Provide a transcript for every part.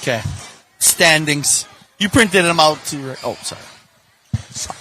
Okay. Standings. You printed them out too. Oh, sorry. Sorry.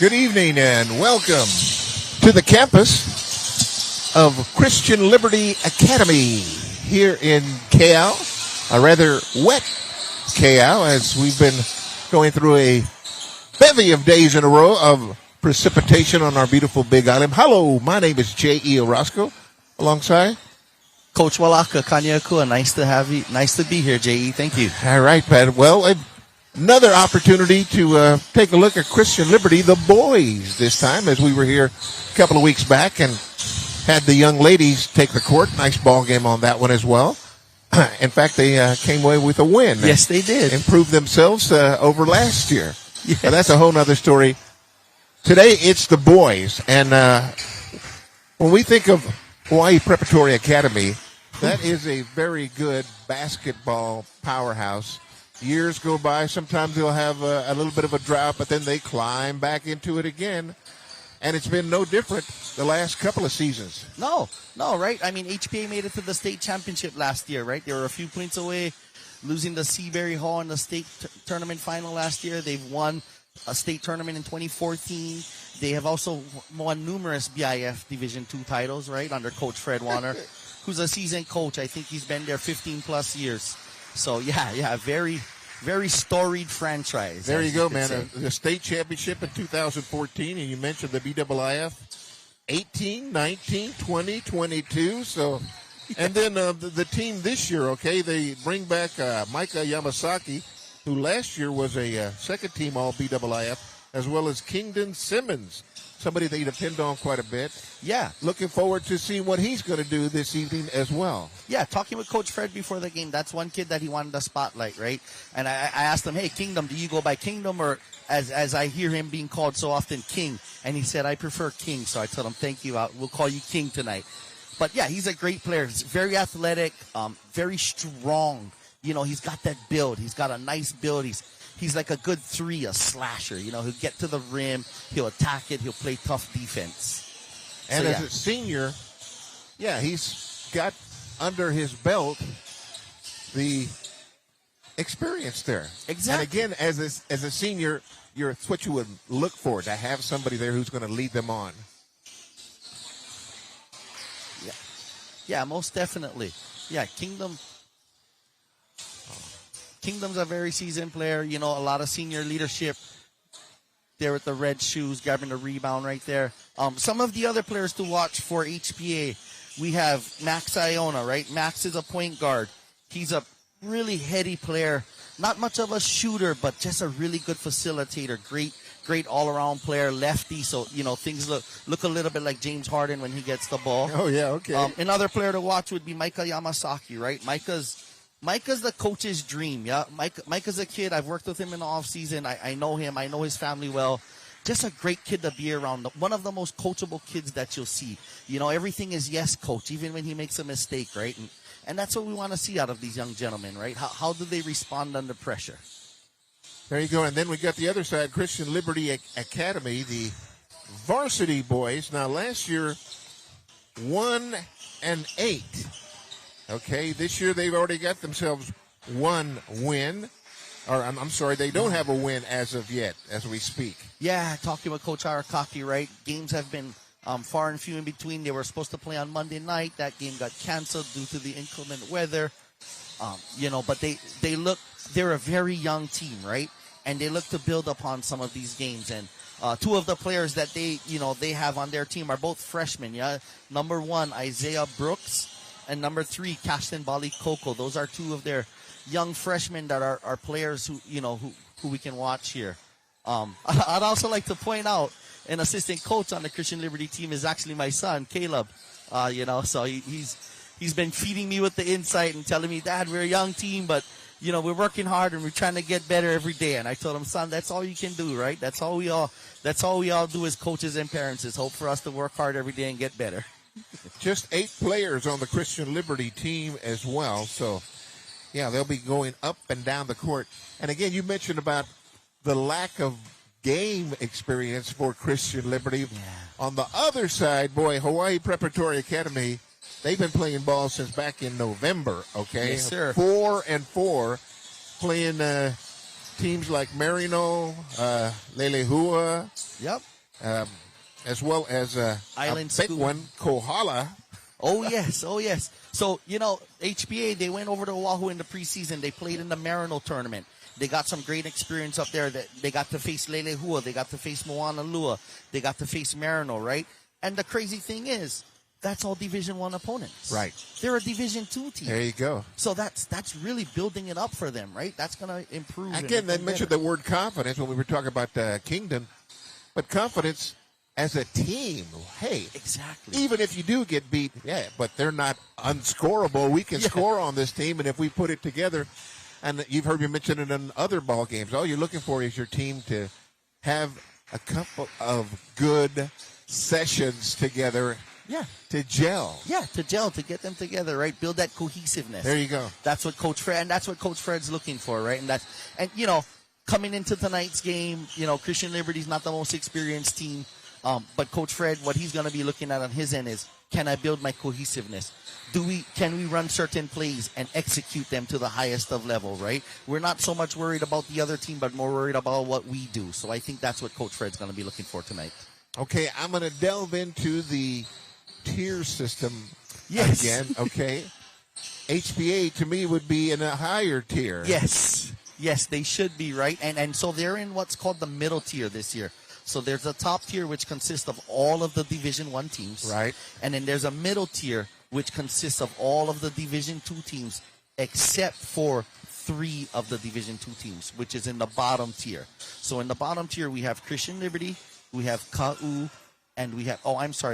Good evening and welcome to the campus of Christian Liberty Academy here in KL, a rather wet KL, as we've been going through a bevy of days in a row of precipitation on our beautiful Big Island. Hello, my name is J.E. Orozco, alongside Coach Walaka, Kanyakua. Nice to have you. Nice to be here, J.E. Thank you. All right, Pat. Well, another opportunity to take a look at Christian Liberty, the boys, this time, as we were here a couple of weeks back and had the young ladies take the court. Nice ball game on that one as well. In fact, they came away with a win. Yes, they did. Improved themselves over last year. Yes. Now, that's a whole other story. Today, it's the boys. And when we think of Hawaii Preparatory Academy, that is a very good basketball powerhouse. Years go by. Sometimes they'll have a little bit of a drought, but then they climb back into it again. And it's been no different the last couple of seasons. No, right? I mean, HPA made it to the state championship last year, right? They were a few points away, losing to Seabury Hall in the state tournament final last year. They've won a state tournament in 2014. They have also won numerous BIIF Division II titles, right, under Coach Fred Warner, who's a seasoned coach. I think he's been there 15-plus years. So, yeah, very, very storied franchise. There you go, man. The state championship in 2014, and you mentioned the BIIF 18, 19, 20, 22. So, and then the team this year, okay, they bring back Micah Yamasaki, who last year was a second-team All-BIIF, as well as Kingdon Simmons, somebody they depend on quite a bit. Yeah. Looking forward to seeing what he's going to do this evening as well. Yeah, talking with Coach Fred before the game, that's one kid that he wanted to spotlight, right? And I asked him, hey, Kingdom, do you go by Kingdom or, as I hear him being called so often, King? And he said, I prefer King. So I told him, thank you. We'll call you King tonight. But, yeah, he's a great player. He's very athletic, very strong. You know, he's got that build. He's got a nice build. He's like a good three, a slasher. You know, he'll get to the rim, he'll attack it, he'll play tough defense. And as a senior, yeah, he's got under his belt the experience there. Exactly. And again, as a senior, it's what you would look for, to have somebody there who's going to lead them on. Yeah, most definitely. Yeah, Kingdom's a very seasoned player. You know, a lot of senior leadership there with the red shoes, grabbing the rebound right there. Some of the other players to watch for HPA, we have Max Iona, right? Max is a point guard. He's a really heady player. Not much of a shooter, but just a really good facilitator. Great all-around player, lefty. So, you know, things look a little bit like James Harden when he gets the ball. Oh, yeah, okay. Another player to watch would be Micah Yamasaki, right? Micah's the coach's dream, yeah? Micah's a kid. I've worked with him in the offseason. I know him. I know his family well. Just a great kid to be around. One of the most coachable kids that you'll see. You know, everything is yes, coach, even when he makes a mistake, right? And that's what we want to see out of these young gentlemen, right? How do they respond under pressure? There you go. And then we got the other side, Christian Liberty Academy, the varsity boys. Now, last year, 1-8. Okay, this year they've already got themselves one win. Or, I'm sorry, they don't have a win as of yet, as we speak. Yeah, talking with Coach Arakaki, right? Games have been far and few in between. They were supposed to play on Monday night. That game got canceled due to the inclement weather. You know, but they're a very young team, right? And they look to build upon some of these games. And two of the players that they have on their team are both freshmen, yeah? Number 1, Isaiah Brooks, and number 3, Cashton Bali Coco. Those are two of their young freshmen that are players who who we can watch here. I'd also like to point out an assistant coach on the Christian Liberty team is actually my son, Caleb. So he's been feeding me with the insight and telling me, Dad, we're a young team, but we're working hard and we're trying to get better every day. And I told him, son, that's all you can do, right? That's all we all do as coaches and parents is hope for us to work hard every day and get better. Just 8 players on the Christian Liberty team as well. So, yeah, they'll be going up and down the court. And again, you mentioned about the lack of game experience for Christian Liberty. Yeah. On the other side, boy, Hawaii Preparatory Academy, they've been playing ball since back in November, okay? Yes, sir. 4-4, playing teams like Marino, Lelehua. Yep. As well as Island a big School. one, Kohala. Oh, yes. So, HBA, they went over to Oahu in the preseason. They played in the Marino tournament. They got some great experience up there. They got to face Lelehua. They got to face Moana Lua. They got to face Marino, right? And the crazy thing is, that's all Division I opponents. Right. They're a Division II team. There you go. So that's really building it up for them, right? That's going to improve. Again, they mentioned the word confidence when we were talking about Kingdom. But confidence as a team, hey. Exactly. Even if you do get beat, yeah, but they're not unscorable. We can score on this team, and if we put it together, and you've heard me mention it in other ball games, all you're looking for is your team to have a couple of good sessions together. Yeah. To gel. Yeah, to gel, to get them together, right? Build that cohesiveness. There you go. That's what Coach Fred's looking for, right? And coming into tonight's game, Christian Liberty's not the most experienced team, but Coach Fred, what he's going to be looking at on his end is, can I build my cohesiveness? Can we run certain plays and execute them to the highest of level, right? We're not so much worried about the other team, but more worried about what we do. So I think that's what Coach Fred's going to be looking for tonight. Okay, I'm going to delve into the tier system again, okay? HBA, to me, would be in a higher tier. Yes, they should be, right? And so they're in what's called the middle tier this year. So there's a top tier, which consists of all of the Division I teams. Right. And then there's a middle tier, which consists of all of the Division II teams, except for 3 of the Division II teams, which is in the bottom tier. So in the bottom tier, we have Christian Liberty, we have Ka'u, and we have,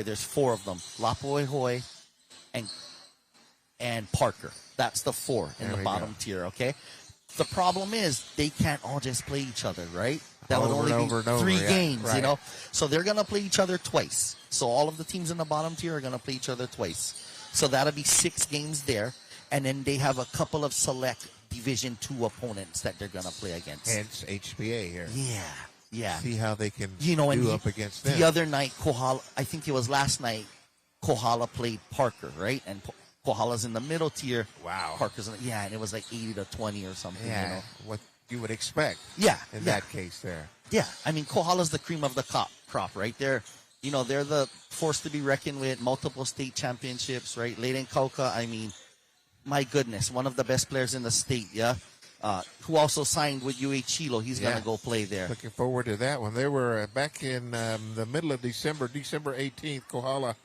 there's 4 of them. Lapuehoi and Parker. That's the 4 in the bottom tier, okay? The problem is they can't all just play each other, right? That would only be 3 games, right. So they're going to play each other twice. So all of the teams in the bottom tier are going to play each other twice. So that'll be 6 games there. And then they have a couple of select Division II opponents that they're going to play against. Hence HBA here. Yeah. See how they can up against them. The other night, Kohala, I think it was last night, Kohala played Parker, right? And Kohala's in the middle tier. Wow. Parker's and it was like 80-20 or something. Yeah, what you would expect. Yeah. In that case there. Yeah, I mean, Kohala's the cream of the crop, right? They're the force to be reckoned with, multiple state championships, right? Leiden Kauka, I mean, my goodness, one of the best players in the state, who also signed with UH Hilo. He's going to go play there. Looking forward to that one. They were back in the middle of December 18th, Kohala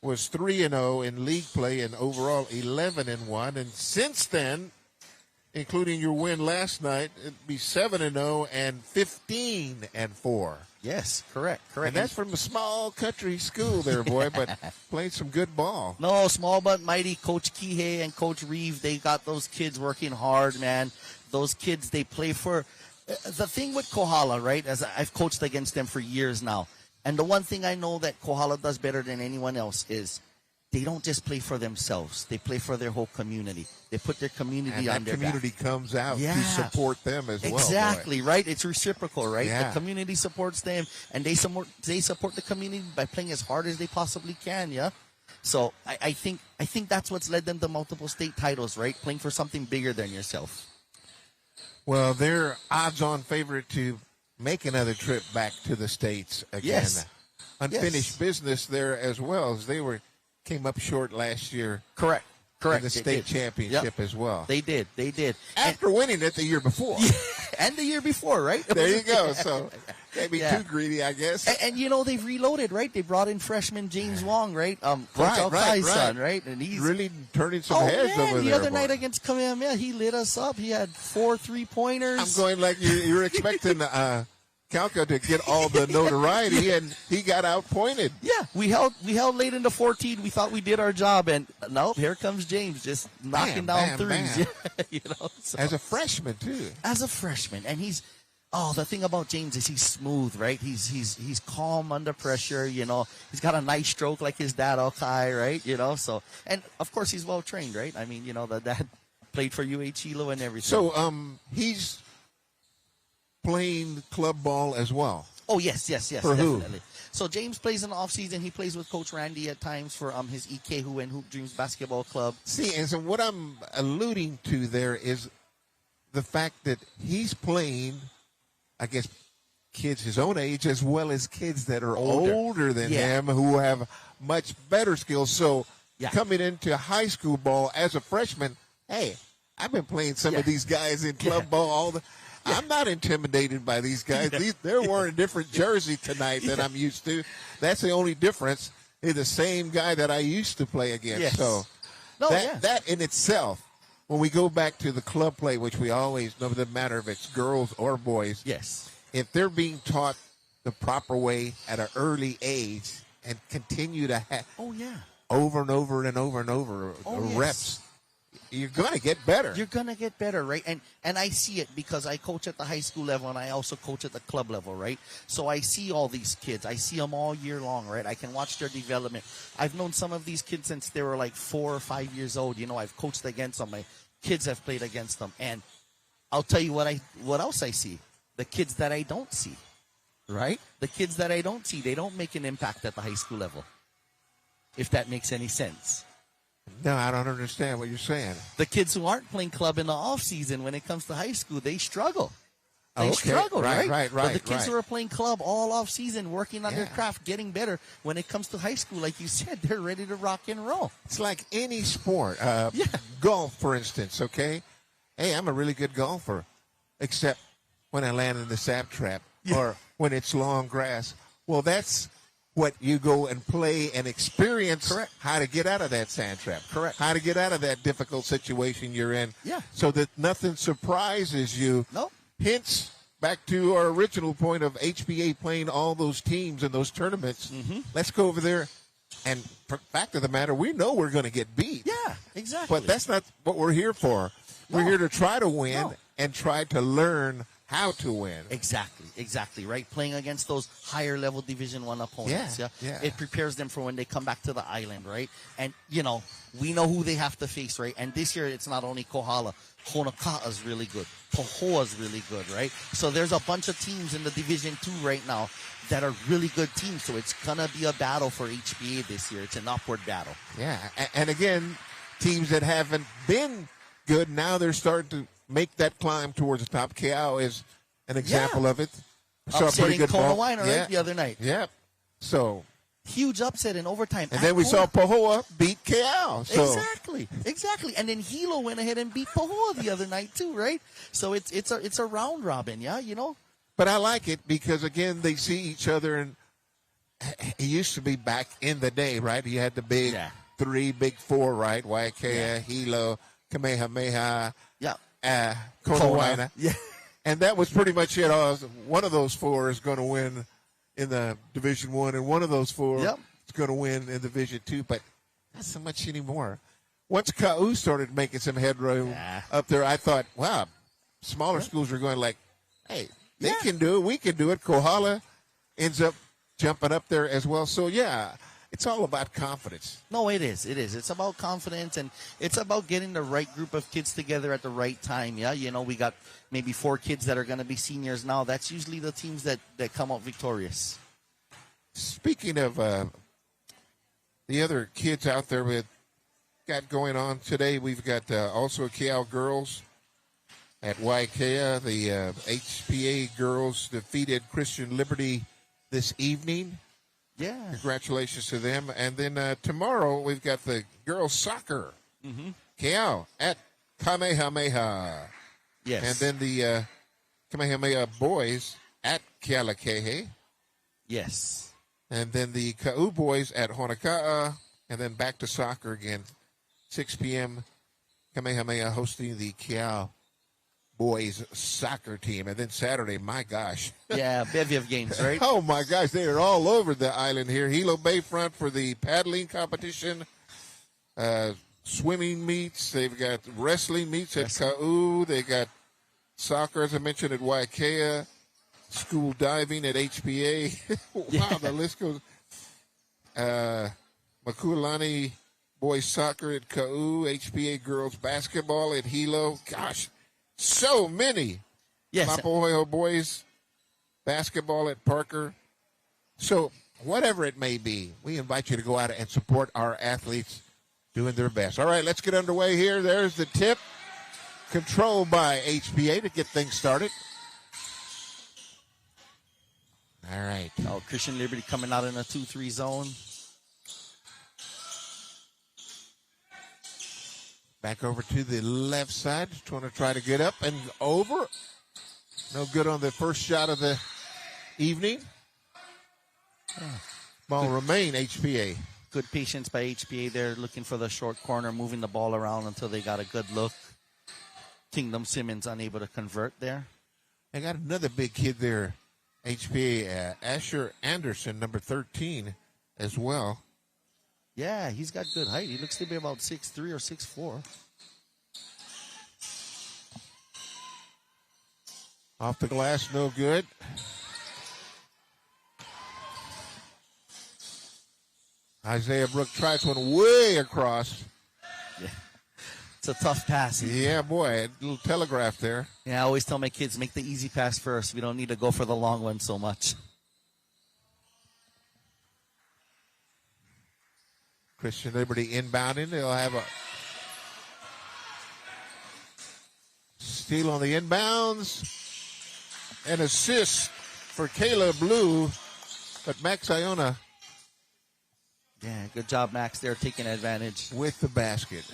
was 3-0 in league play and overall 11-1. And since then, including your win last night, it'd be 7-0 and 15-4. Yes, correct. And that's from a small country school there, boy, but playing some good ball. No, small but mighty. Coach Kihei and Coach Reeve, they got those kids working hard, man. Those kids, they play for... The thing with Kohala, right, as I've coached against them for years now, and the one thing I know that Kohala does better than anyone else is they don't just play for themselves. They play for their whole community. They put their community on their back. And that community comes out to support them as well. Exactly, right? It's reciprocal, right? Yeah. The community supports them, and they support the community by playing as hard as they possibly can, yeah? So I think that's what's led them to multiple state titles, right? Playing for something bigger than yourself. Well, they're odds-on favorite to make another trip back to the States again. Yes. Unfinished business there as well, as they came up short last year. Correct. In the state championship as well. They did. After winning it the year before. And the year before, right? There you go. So Can't be Yeah. too greedy, I guess. And they've reloaded, right? They brought in freshman James Wong, right? Coach Right, Alkai's right. son, right? And he's Really turning some oh heads man, over the there. other night boy. against Kamehameha, he lit us up. He had 4 3-pointers. I'm going like you're expecting Calca to get all the notoriety, and he got outpointed. Yeah, we held late into 14. We thought we did our job, and nope, here comes James just knocking down bam, threes. bam. Yeah, so. As a freshman, too. As a freshman, and the thing about James is he's smooth, right? He's calm under pressure, He's got a nice stroke like his dad, Alkai, right? So, and of course he's well trained, right? I mean, the dad played for UH Hilo and everything. So, he's playing club ball as well. Oh, yes, For who? definitely. So James plays in the off season. He plays with Coach Randy at times for his Ikehu and Hoop Dreams basketball club. See, and so what I'm alluding to there is the fact that he's playing, I guess, kids his own age as well as kids that are older than Yeah. him who have much better skills. So Yeah. coming into high school ball as a freshman, hey, I've been playing some of these guys in club ball I'm not intimidated by these guys. They're wearing a different jersey tonight than I'm used to. That's the only difference. They're the same guy that I used to play against. Yes. So that in itself, when we go back to the club play, which we always know, it doesn't matter if it's girls or boys. Yes. If they're being taught the proper way at an early age and continue to have over and over and over and over reps, you're going to get better. You're going to get better, right? And I see it because I coach at the high school level and I also coach at the club level, right? So I see all these kids. I see them all year long, right? I can watch their development. I've known some of these kids since they were like 4 or 5 years old. I've coached against them. My kids have played against them. And I'll tell you what else I see. The kids that I don't see, right? The kids that I don't see, they don't make an impact at the high school level, if that makes any sense. No, I don't understand what you're saying. The kids who aren't playing club in the off season, when it comes to high school, they struggle. They Okay. struggle, right? Right. But the kids who are playing club all off season, working on their craft, getting better, when it comes to high school, like you said, they're ready to rock and roll. It's like any sport. Golf, for instance, okay? Hey, I'm a really good golfer, except when I land in the sap trap or when it's long grass. Well, that's what you go and play and experience. Correct. How to get out of that sand trap. Correct. How to get out of that difficult situation you're in. Yeah. So that nothing surprises you. Nope. Hence, back to our original point of HBA playing all those teams and those tournaments. Mm-hmm. Let's go over there. And fact of the matter, we know we're going to get beat. Yeah, exactly. But that's not what we're here for. We're here to try to win and try to learn how to win. Exactly, right? Playing against those higher level Division I opponents. Yeah. It prepares them for when they come back to the island, right? And, we know who they have to face, right? And this year, it's not only Kohala. Honoka'a's really good. Pohoa's really good, right? So there's a bunch of teams in the Division II right now that are really good teams. So it's going to be a battle for HBA this year. It's an upward battle. Yeah. And again, teams that haven't been good, now they're starting to make that climb towards the top. Keao is an example of it. Saw a pretty good ball. Right, the other night. Yeah. So huge upset in overtime. and then we saw Pohoa beat Keao. So Exactly. And then Hilo went ahead and beat Pohoa the other night too, right? So it's a round robin, But I like it because again they see each other, and it used to be back in the day, right? You had the big three, big four, right? Waikea, Hilo, Kamehameha, Konawaina. Yeah. And that was pretty much it. One of those four is going to win in the Division I, and one of those four is going to win in Division II. But not so much anymore. Once Ka'u started making some headroom up there, I thought, wow, smaller schools are going like, hey, they can do it. We can do it. Kohala ends up jumping up there as well. So, it's all about confidence. No, it is. It's about confidence, and it's about getting the right group of kids together at the right time. Yeah, we got maybe 4 kids that are going to be seniors now. That's usually the teams that come out victorious. Speaking of the other kids out there with got going on today, we've got also Keao girls at Waikea. The HPA girls defeated Christian Liberty this evening. Yeah. Congratulations to them. And then tomorrow we've got the girls soccer. Keao at Kamehameha. Yes. And then the Kamehameha boys at Kealakehe. Yes. And then the Ka'u boys at Honoka'a. And then back to soccer again. 6 p.m. Kamehameha hosting the Keau boys soccer team. And then Saturday, my gosh. Yeah, bevy of games, right? Oh, my gosh. They are all over the island here. Hilo Bayfront for the paddling competition. Swimming meets. They've got wrestling meets at Ka'u. They got soccer, as I mentioned, at Waikea. School diving at HPA. Wow, the list goes. Makulani boys soccer at Ka'u. HPA girls basketball at Hilo. Gosh, so many. Yes. Mapohoiho boys basketball at Parker. So whatever it may be, we invite you to go out and support our athletes doing their best. All right, let's get underway here. There's the tip, controlled by HPA to get things started. All right. Oh, Christian Liberty coming out in a 2-3 zone. Back over to the left side. Just want to try to get up and over. No good on the first shot of the evening. Ball remain HPA. Good patience by HPA there, looking for the short corner, moving the ball around until they got a good look. Kingdom Simmons unable to convert there. I got another big kid there. HPA, Asher Anderson, number 13, as well. Yeah, he's got good height. He looks to be about 6'3" or 6'4". Off the glass, no good. Isaiah Brook tries one way across. Yeah. It's a tough pass. Yeah, boy, a little telegraph there. Yeah, I always tell my kids, make the easy pass first. We don't need to go for the long one so much. Christian Liberty inbounding. They'll have a steal on the inbounds. An assist for Kayla Blue. But Max Iona. Yeah, good job, Max, there taking advantage. With the basket.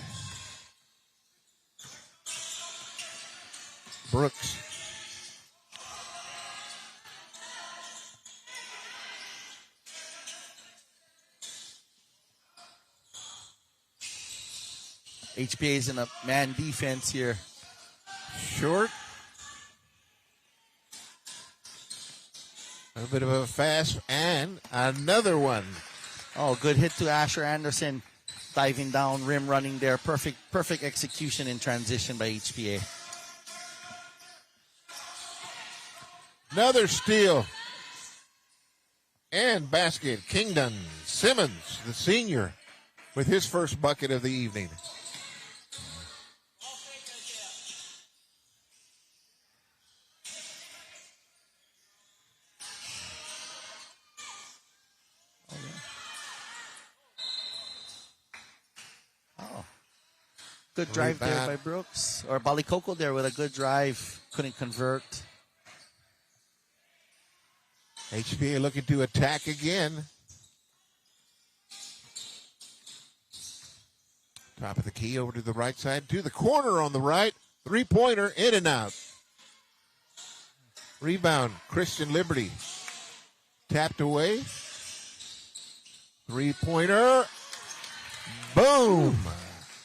Brooks. HPA is in a man defense here. Short. A little bit of a fast and another one. Oh, good hit to Asher Anderson. Diving down, rim running there. Perfect execution in transition by HPA. Another steal. And basket. Kingdom Simmons, the senior, with his first bucket of the evening. Good drive there by Brooks. Or Balikoko there with a good drive. Couldn't convert. HPA looking to attack again. Top of the key over to the right side. To the corner on the right. Three-pointer in and out. Rebound. Christian Liberty. Tapped away. Three-pointer. Boom.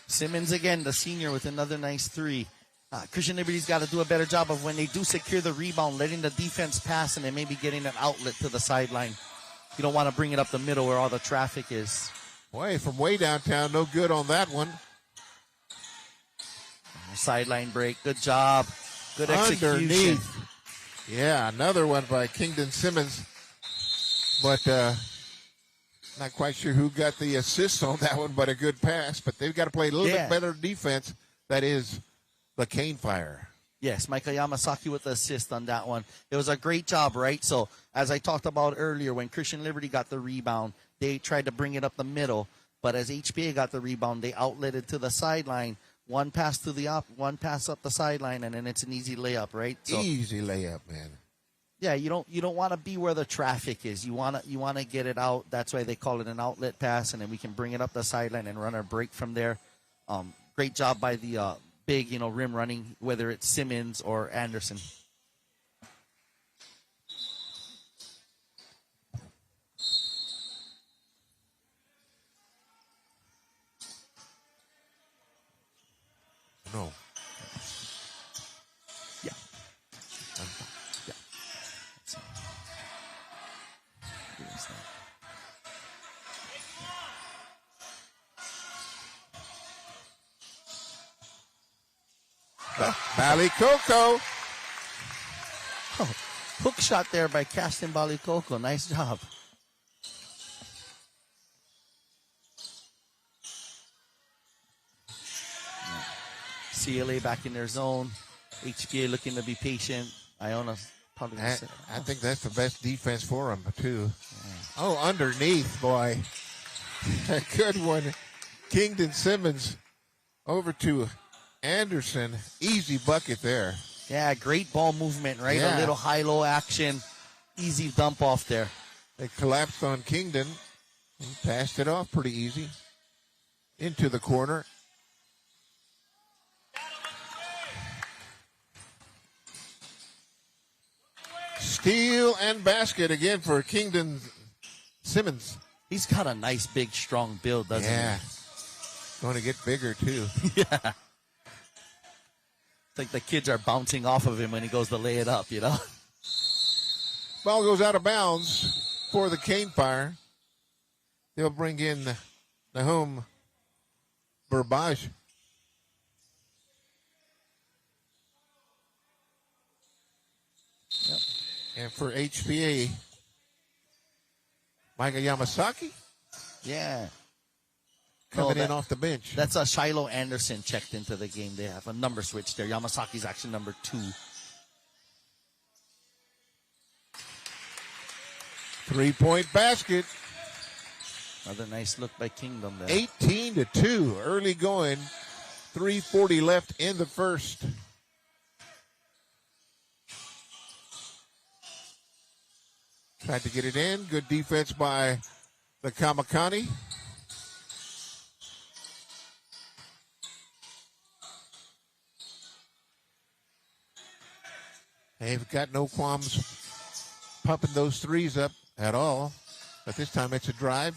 Simmons again, the senior, with another nice three. Christian Liberty's got to do a better job of when they do secure the rebound, letting the defense pass and then maybe getting an outlet to the sideline. You don't want to bring it up the middle where all the traffic is. Boy, from way downtown, no good on that one. Sideline break. Good job. Good execution. Underneath. Yeah, another one by Kingdom Simmons. But not quite sure who got the assist on that one, but a good pass. But they've got to play a little bit better defense. That is the Cane Fire. Yes, Michael Yamasaki with the assist on that one. It was a great job, right? So, as I talked about earlier, when Christian Liberty got the rebound, they tried to bring it up the middle. But as HPA got the rebound, they outletted to the sideline. One pass to the one pass up the sideline, and then it's an easy layup, right? So, easy layup, man. Yeah, you don't want to be where the traffic is. You want to get it out. That's why they call it an outlet pass, and then we can bring it up the sideline and run our break from there. Great job by the big, rim running, whether it's Simmons or Anderson. Valley Coco. Oh, hook shot there by Caston Balikoko. Nice job. CLA back in their zone. HPA looking to be patient. Iona's probably I think that's the best defense for them, too. Yeah. Oh, underneath, boy. A good one. Kingdon Simmons over to Anderson. Easy bucket there. Yeah, great ball movement, right? Yeah. A little high-low action. Easy dump off there. They collapsed on Kingdon. He passed it off pretty easy. Into the corner. Steal and basket again for Kingdon Simmons. He's got a nice, big, strong build, doesn't he? Yeah. Going to get bigger, too. Yeah. It's like the kids are bouncing off of him when he goes to lay it up, you know? Ball goes out of bounds for the Cane Fire. They'll bring in Nahum Burbage. Yep. And for HPA, Micah Yamasaki. Yeah. Coming in off the bench. That's Shiloh Anderson checked into the game. They have a number switch there. Yamasaki's actually number 2. 3-point basket. Another nice look by Kingdom there. 18-2. Early going. 3:40 left in the first. Tried to get it in. Good defense by the Kamakani. They've got no qualms pumping those threes up at all. But this time it's a drive.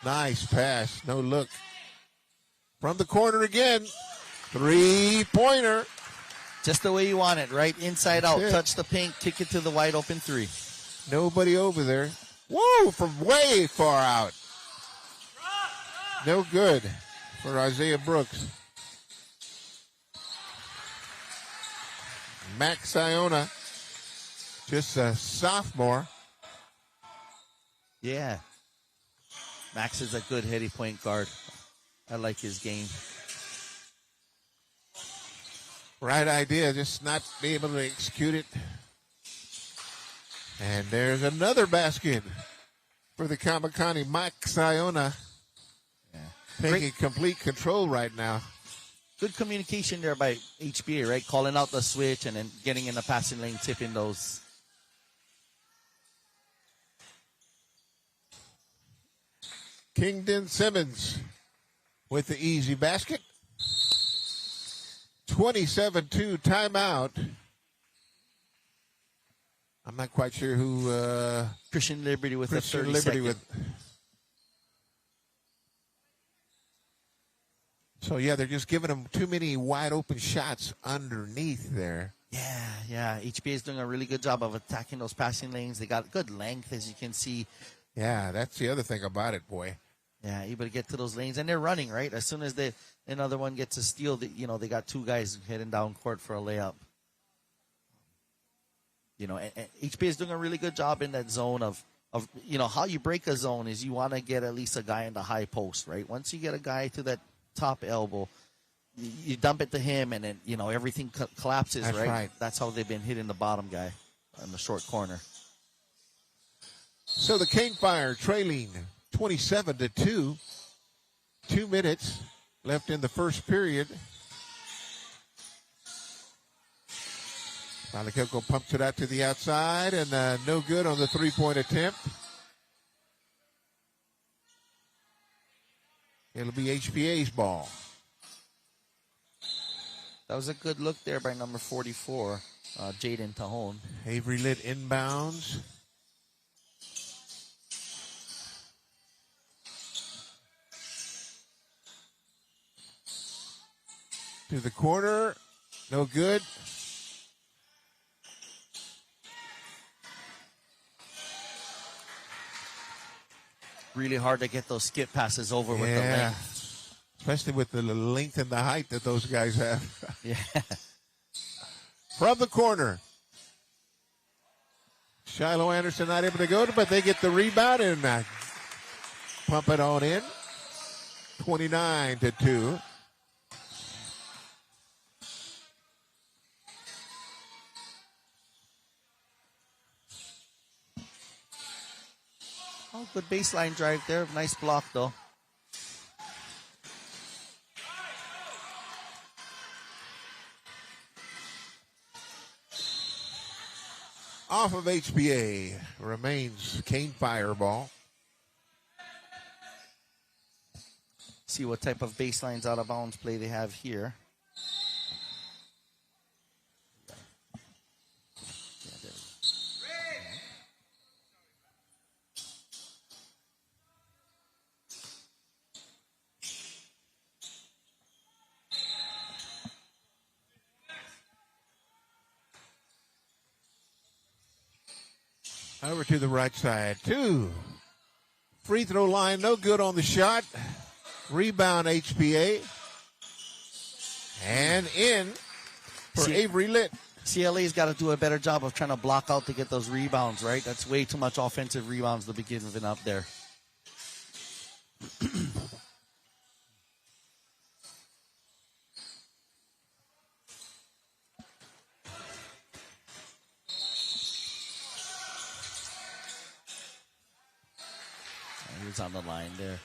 Nice pass. No look. From the corner again. 3-pointer. Just the way you want it, right? Inside That's out. it. Touch the paint. Kick it to the wide open 3. Nobody over there. Whoa, from way far out. No good for Isaiah Brooks. Max Iona, just a sophomore. Yeah. Max is a good heady point guard. I like his game. Right idea, just not be able to execute it. And there's another basket for the Kamakani. Max Iona taking complete control right now. Good communication there by HBA, right? Calling out the switch and then getting in the passing lane, tipping those. Kingdon Simmons with the easy basket. 27-2 timeout. I'm not quite sure who. Christian Liberty with Christian a 30 Liberty second. with. So yeah, they're just giving them too many wide open shots underneath there. Yeah. HBA is doing a really good job of attacking those passing lanes. They got good length, as you can see. Yeah, that's the other thing about it, boy. Yeah, able to get to those lanes, and they're running, right? As soon as another one gets a steal, they got 2 guys heading down court for a layup. And HBA is doing a really good job in that zone of how you break a zone is you want to get at least a guy in the high post, right? Once you get a guy to that top elbow, you dump it to him, and then everything collapses. That's right. That's how they've been hitting the bottom guy in the short corner. So the Cane Fire trailing 27-2. 2 minutes left in the first period. Balikoko pumps it out to the outside, and no good on the 3-point attempt. It'll be HPA's ball. That was a good look there by number 44, Jaden Tajon. Avery Litt inbounds. To the corner. No good. Really hard to get those skip passes over with the length. Especially with the length and the height that those guys have. Yeah. From the corner. Shiloh Anderson not able to go, but they get the rebound and pump it on in. 29-2. Oh, good baseline drive there. Nice block, though. Off of HBA remains Cane Fireball. See what type of baselines out of bounds play they have here. Over to the right side. 2. Free throw line, no good on the shot. Rebound HBA. And in for Avery Litt. CLA's got to do a better job of trying to block out to get those rebounds, right? That's way too much offensive rebounds to be giving up there. He's on the line there.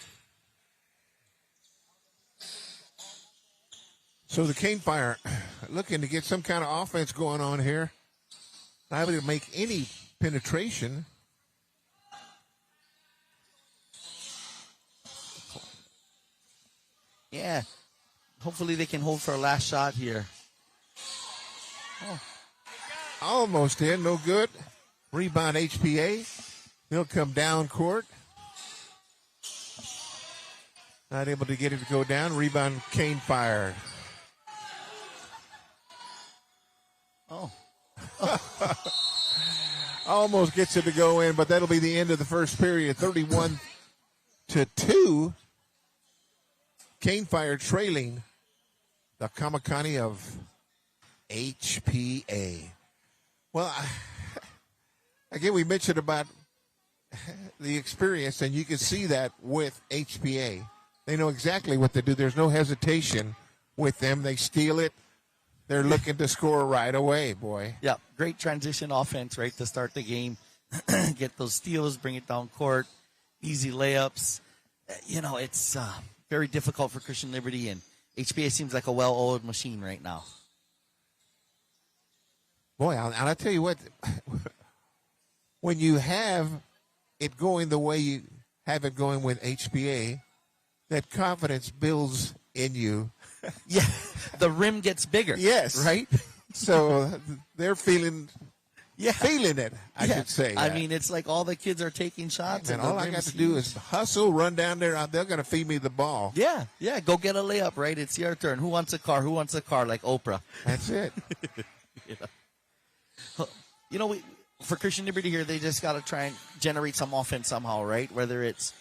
So the Cane Fire looking to get some kind of offense going on here. Not able to make any penetration. Yeah. Hopefully they can hold for a last shot here. Oh. Almost in, no good. Rebound HPA. He'll come down court. Not able to get it to go down. Rebound Cane Fire. Oh. Almost gets it to go in, but that'll be the end of the first period. 31-2. Cane Fire trailing the Kamakani of HPA. Well, again, we mentioned about the experience, and you can see that with HPA. They know exactly what to do. There's no hesitation with them. They steal it. They're looking to score right away, boy. Yeah, great transition offense, right, to start the game. Get those steals, bring it down court, easy layups. You know, it's very difficult for Christian Liberty, and HPA seems like a well-oiled machine right now. Boy, and I'll tell you what, when you have it going the way you have it going with HPA, that confidence builds in you. Yeah, the rim gets bigger. Yes. Right? So they're feeling it, I should say. I mean, it's like all the kids are taking shots. And all I got to do is hustle, run down there. They're going to feed me the ball. Yeah, go get a layup, right? It's your turn. Who wants a car? Who wants a car? Like Oprah. That's it. You know, for Christian Liberty here, they just got to try and generate some offense somehow, right? Whether it's,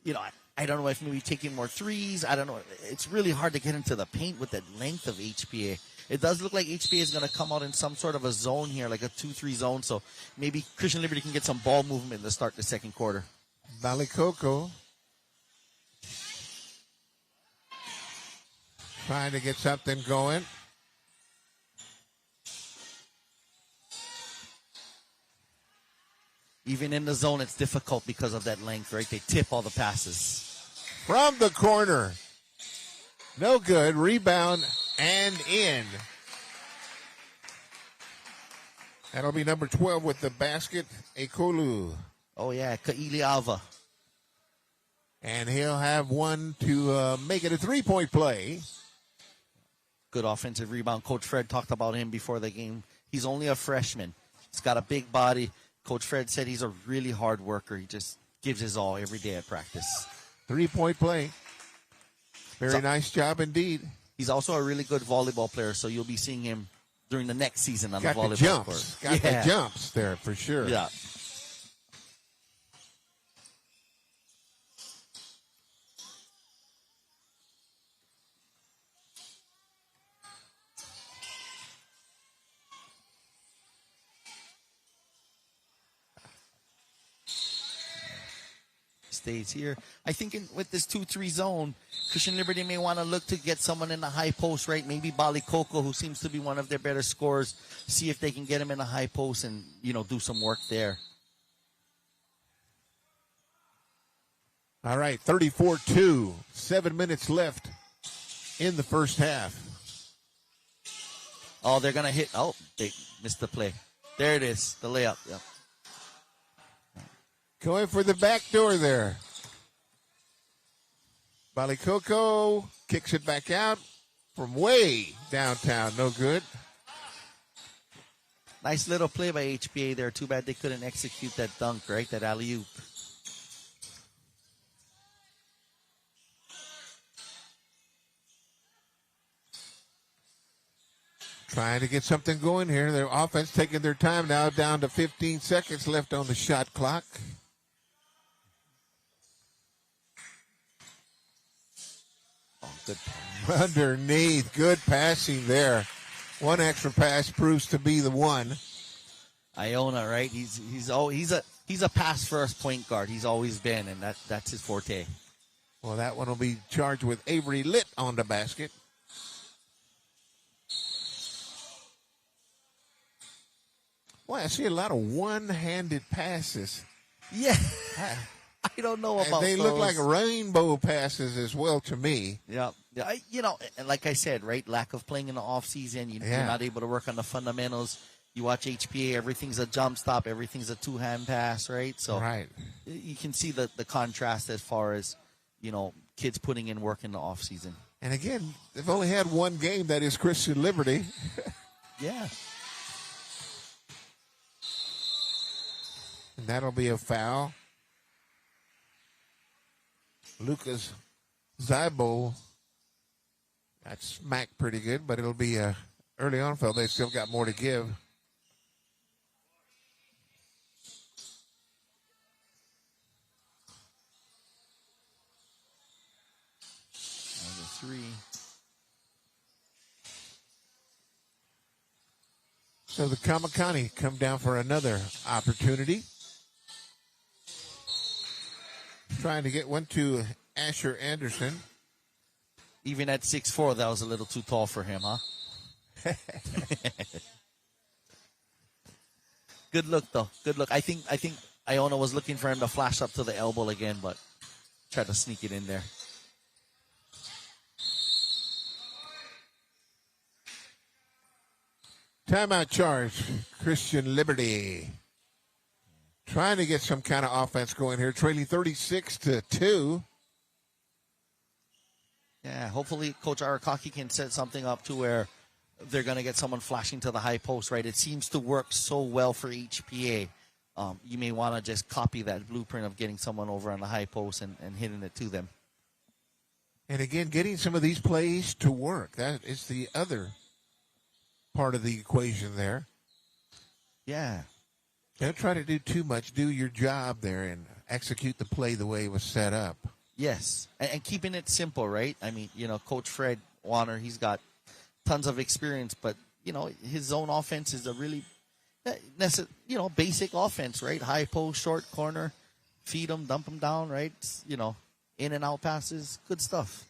you know, I don't know if maybe taking more threes. I don't know. It's really hard to get into the paint with the length of HPA. It does look like HPA is going to come out in some sort of a zone here, like a 2-3 zone. So maybe Christian Liberty can get some ball movement to start the second quarter. Balicoco trying to get something going. Even in the zone, it's difficult because of that length, right? They tip all the passes. From the corner. No good. Rebound and in. That'll be number 12 with the basket, Ekolu. Oh, yeah, Kaili Alva. And he'll have one to make it a three-point play. Good offensive rebound. Coach Fred talked about him before the game. He's only a freshman. He's got a big body. Coach Fred said he's a really hard worker. He just gives his all every day at practice. Three-point play. Very nice job indeed. He's also a really good volleyball player, so you'll be seeing him during the next season on Got the volleyball jumps. court. Got the jumps there for sure. Yeah. stays here. I think with this 2-3 zone, Christian Liberty may want to look to get someone in the high post, right? Maybe Bali Coco, who seems to be one of their better scorers, see if they can get him in a high post and, do some work there. All right, 34-2, 7 minutes left in the first half. Oh, they're going to hit. Oh, they missed the play. There it is, the layup. Yep. Going for the back door there. Balicoco kicks it back out from way downtown. No good. Nice little play by HPA there. Too bad they couldn't execute that dunk, right? That alley-oop. Trying to get something going here. Their offense taking their time now, down to 15 seconds left on the shot clock. Oh, good. Underneath, good passing there. One extra pass proves to be the one. Iona, right? He's a pass first point guard. He's always been, and that's his forte. Well, that one will be charged with Avery Litt on the basket. Well, I see a lot of one-handed passes. Yeah. I don't know about they those. look like rainbow passes as well to me. Yeah. And like I said, right, lack of playing in the off season, you're not able to work on the fundamentals. You watch HPA, everything's a jump stop, everything's a two-hand pass, right? So right. You can see the contrast as far as, kids putting in work in the off season. And again, they've only had one game, that is Christian Liberty. Yeah. And that'll be a foul. Lucas Zybo got smacked pretty good, but it'll be a early on foul. They still got more to give. Another three. So the Kamakani come down for another opportunity. Trying to get one to Asher Anderson. Even at 6'4", that was a little too tall for him, huh? Good look, though. Good look. I think Iona was looking for him to flash up to the elbow again, but tried to sneak it in there. Timeout charge, Christian Liberty. Trying to get some kind of offense going here, trailing 36-2. Yeah, hopefully Coach Arakaki can set something up to where they're going to get someone flashing to the high post, right? It seems to work so well for HPA. You may want to just copy that blueprint of getting someone over on the high post and hitting it to them. And again, getting some of these plays to work. That is the other part of the equation there. Yeah. Don't try to do too much. Do your job there and execute the play the way it was set up. Yes. And keeping it simple, right? I mean, Coach Fred Warner, he's got tons of experience, but, his zone offense is a really, basic offense, right? High post, short corner, feed them, dump them down, right? In and out passes, good stuff.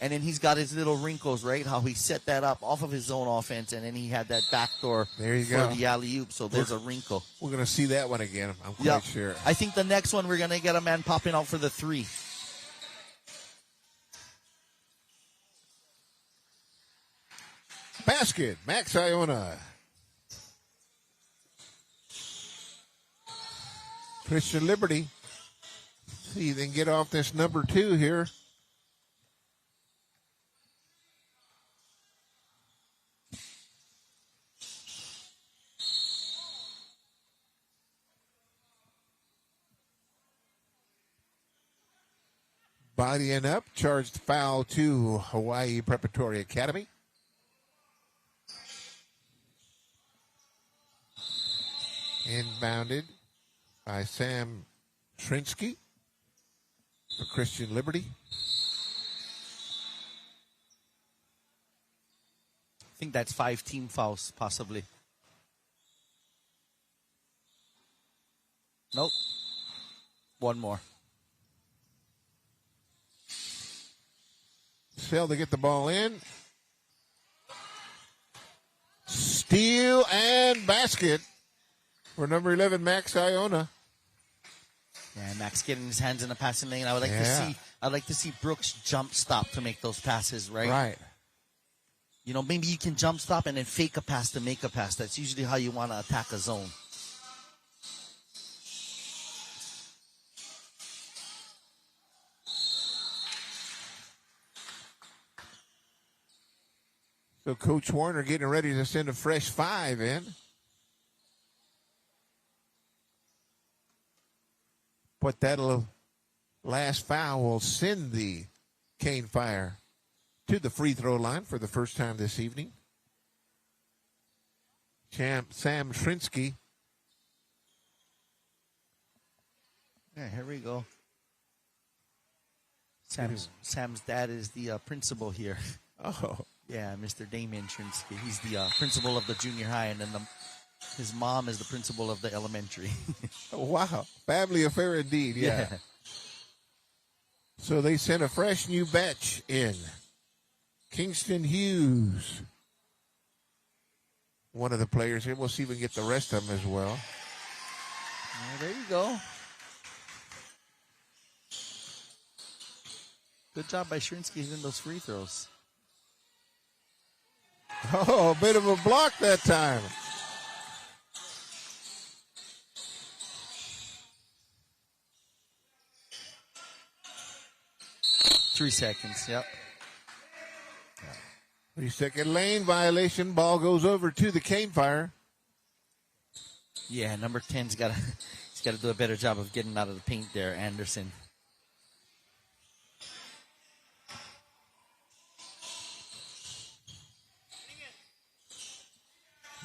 And then he's got his little wrinkles, right? How he set that up off of his zone offense, and then he had that backdoor there you for go. the alley-oop, so there's a wrinkle. We're going to see that one again, I'm quite sure. I think the next one we're going to get a man popping out for the three. Basket, Max Iona. Christian Liberty. See if they can get off this number 2 here. Bodying up, charged foul to Hawaii Preparatory Academy. Inbounded by Sam Trinsky for Christian Liberty. I think that's 5 team fouls, possibly. Nope. One more. Sell to get the ball in. Steal and basket for number 11, Max Iona. Yeah, Max getting his hands in the passing lane. I'd like to see Brooks jump stop to make those passes, right? Right. You know, maybe you can jump stop and then fake a pass to make a pass. That's usually how you want to attack a zone. So Coach Warner getting ready to send a fresh 5 in. But that'll last foul will send the Cane Fire to the free throw line for the first time this evening. Sam Shrinsky. Yeah, here we go. Sam's dad is the principal here. Oh. Yeah, Mr. Damien Shrinsky. He's the principal of the junior high, and then his mom is the principal of the elementary. Wow. Family affair indeed, yeah. So they sent a fresh new batch in. Kingston Hughes. One of the players here. We'll see if we can get the rest of them as well. There you go. Good job by Shrinsky hitting those free throws. Oh, a bit of a block that time. Three seconds, yep. 3-second lane violation. Ball goes over to the Cane Fire. Yeah, number 10's got to do a better job of getting out of the paint there, Anderson.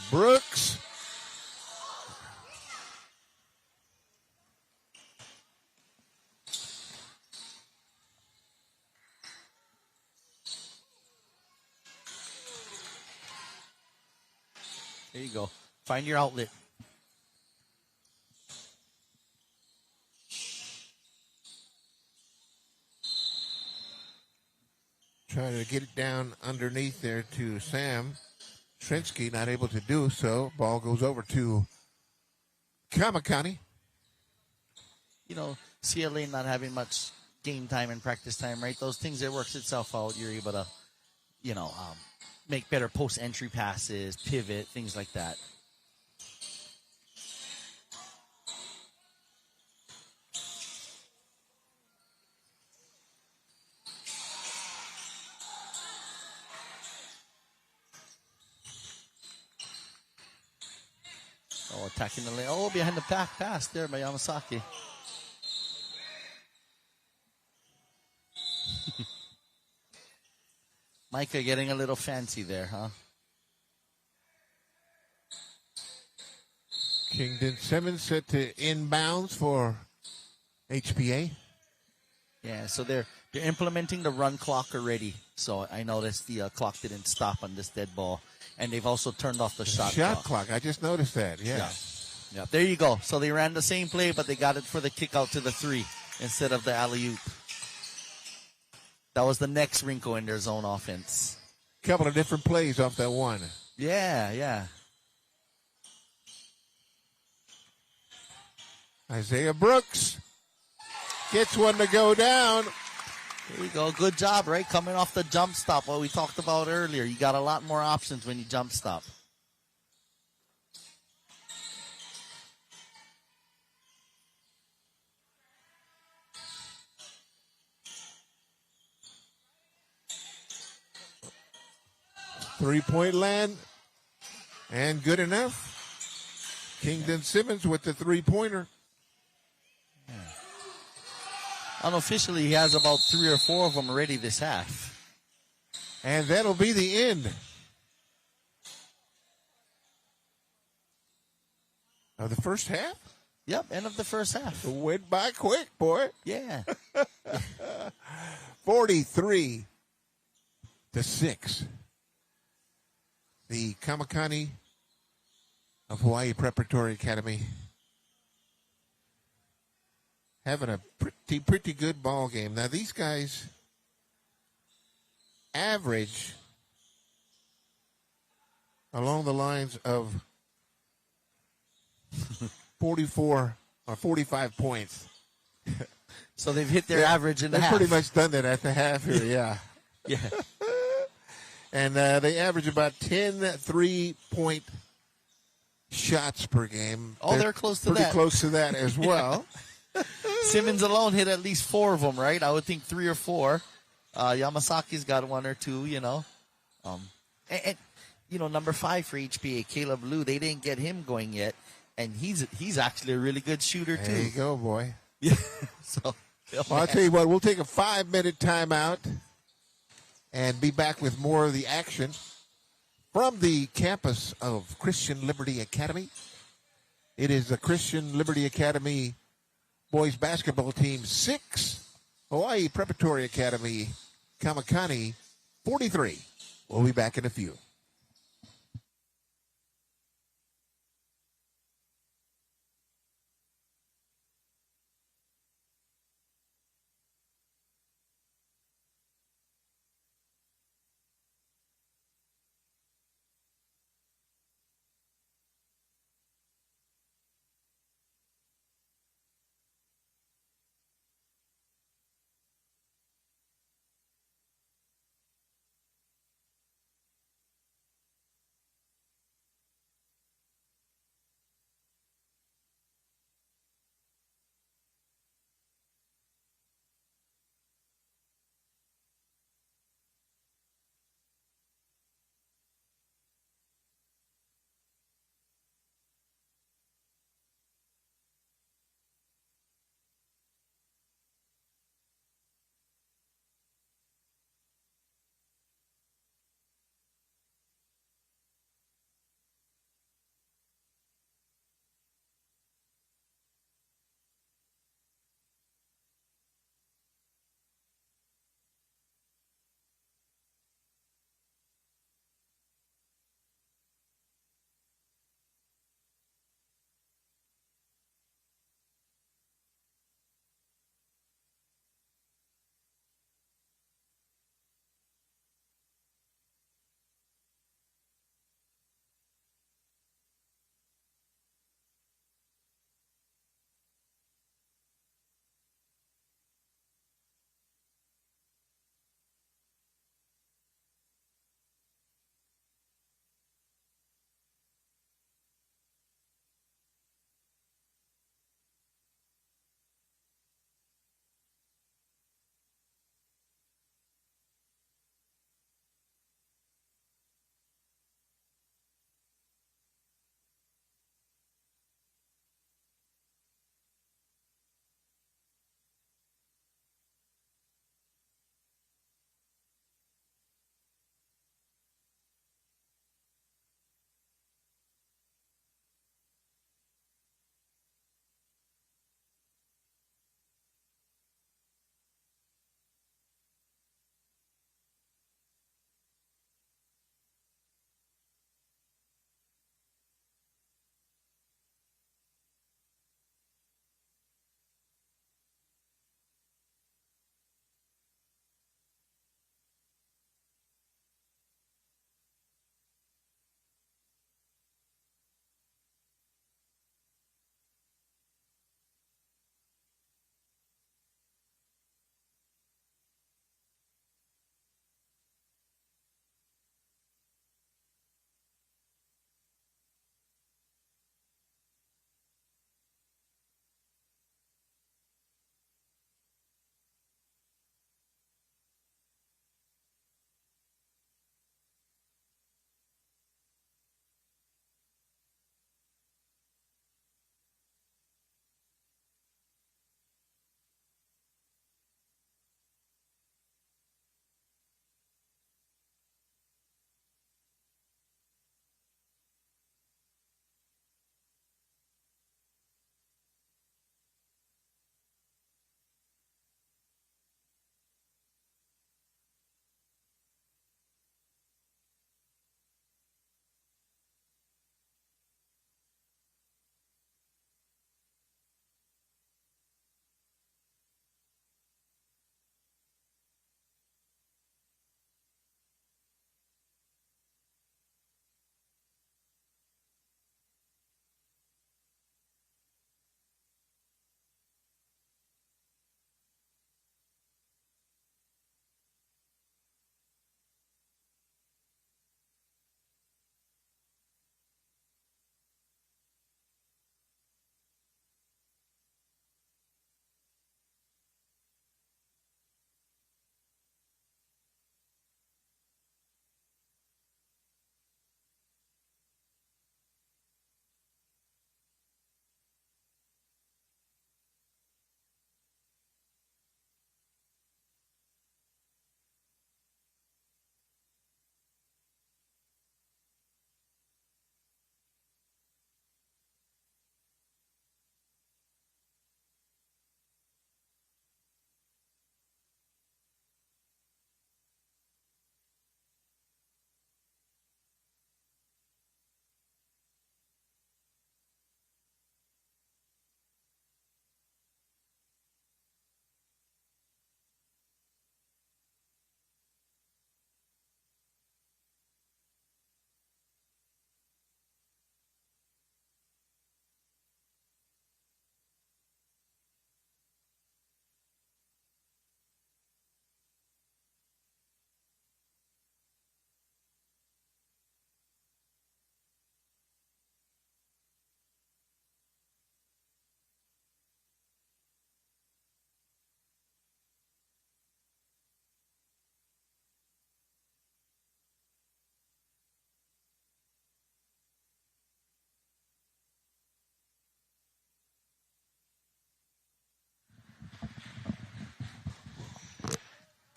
Brooks. There you go. Find your outlet. Trying to get it down underneath there to Sam. Shrinsky not able to do so. Ball goes over to Kamakani. You know, CLA not having much game time and practice time, right? Those things, it works itself out. You're able to, make better post-entry passes, pivot, things like that. Oh, attacking the lane. Oh, behind the back pass there by Yamasaki. Micah getting a little fancy there, huh? Kingdon Simmons set to inbounds for HPA. Yeah, so they're implementing the run clock already. So I noticed the clock didn't stop on this dead ball. And they've also turned off the shot clock. I just noticed that, yeah. Yeah, there you go. So they ran the same play, but they got it for the kick out to the 3 instead of the alley-oop. That was the next wrinkle in their zone offense. Couple of different plays off that one. Yeah. Isaiah Brooks gets one to go down. There you go. Good job, right? Coming off the jump stop, what we talked about earlier. You got a lot more options when you jump stop. Three-point land. And good enough. Kingdon Simmons with the three-pointer. Unofficially, he has about 3 or 4 of them already this half. And that'll be the end of the first half? Yep, end of the first half. It went by quick, boy. Yeah. 43-6. The Kamakani of Hawaii Preparatory Academy having a pretty good ball game. Now these guys average along the lines of 44 or 45 points. So they've hit their average in the They've half. pretty much done that at the half here, yeah. Yeah. And they average about 10 3-point shots per game. Oh, they're close to pretty that. close to that as well. Simmons alone hit at least 4 of them, right? I would think 3 or 4. Yamasaki's got 1 or 2, you know. And you know, number 5 for HPA, Caleb Liu, they didn't get him going yet. And he's actually a really good shooter, too. There you go, boy. Yeah. So, well, I'll tell you what, we'll take a 5-minute timeout and be back with more of the action from the campus of Christian Liberty Academy. It is the Christian Liberty Academy boys basketball team 6, Hawaii Preparatory Academy, Kamakani 43. We'll be back in a few.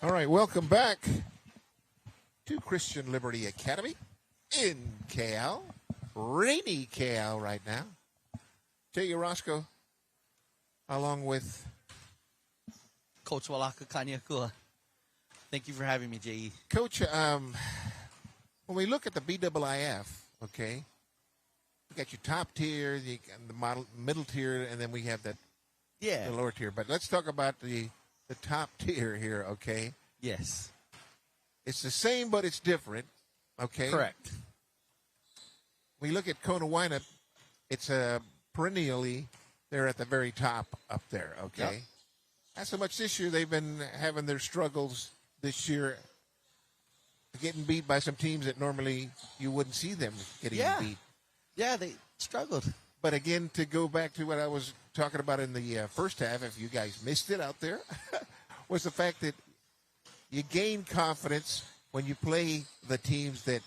All right, welcome back to Christian Liberty Academy in KL. Rainy KL right now. Jay Roscoe, along with Coach Walaka Kanyakua. Thank you for having me, J.E. Coach. When we look at the BIIF, okay, we got your top tier, the middle tier, and then we have the lower tier. But let's talk about the top tier here, okay? Yes. It's the same, but it's different, okay? Correct. We look at Konawaina, it's perennially they're at the very top up there, okay? Yep. Not so much this year. They've been having their struggles this year, getting beat by some teams that normally you wouldn't see them getting beat. Yeah, they struggled. But again, to go back to what I was talking about in the first half, if you guys missed it out there, was the fact that you gain confidence when you play the teams that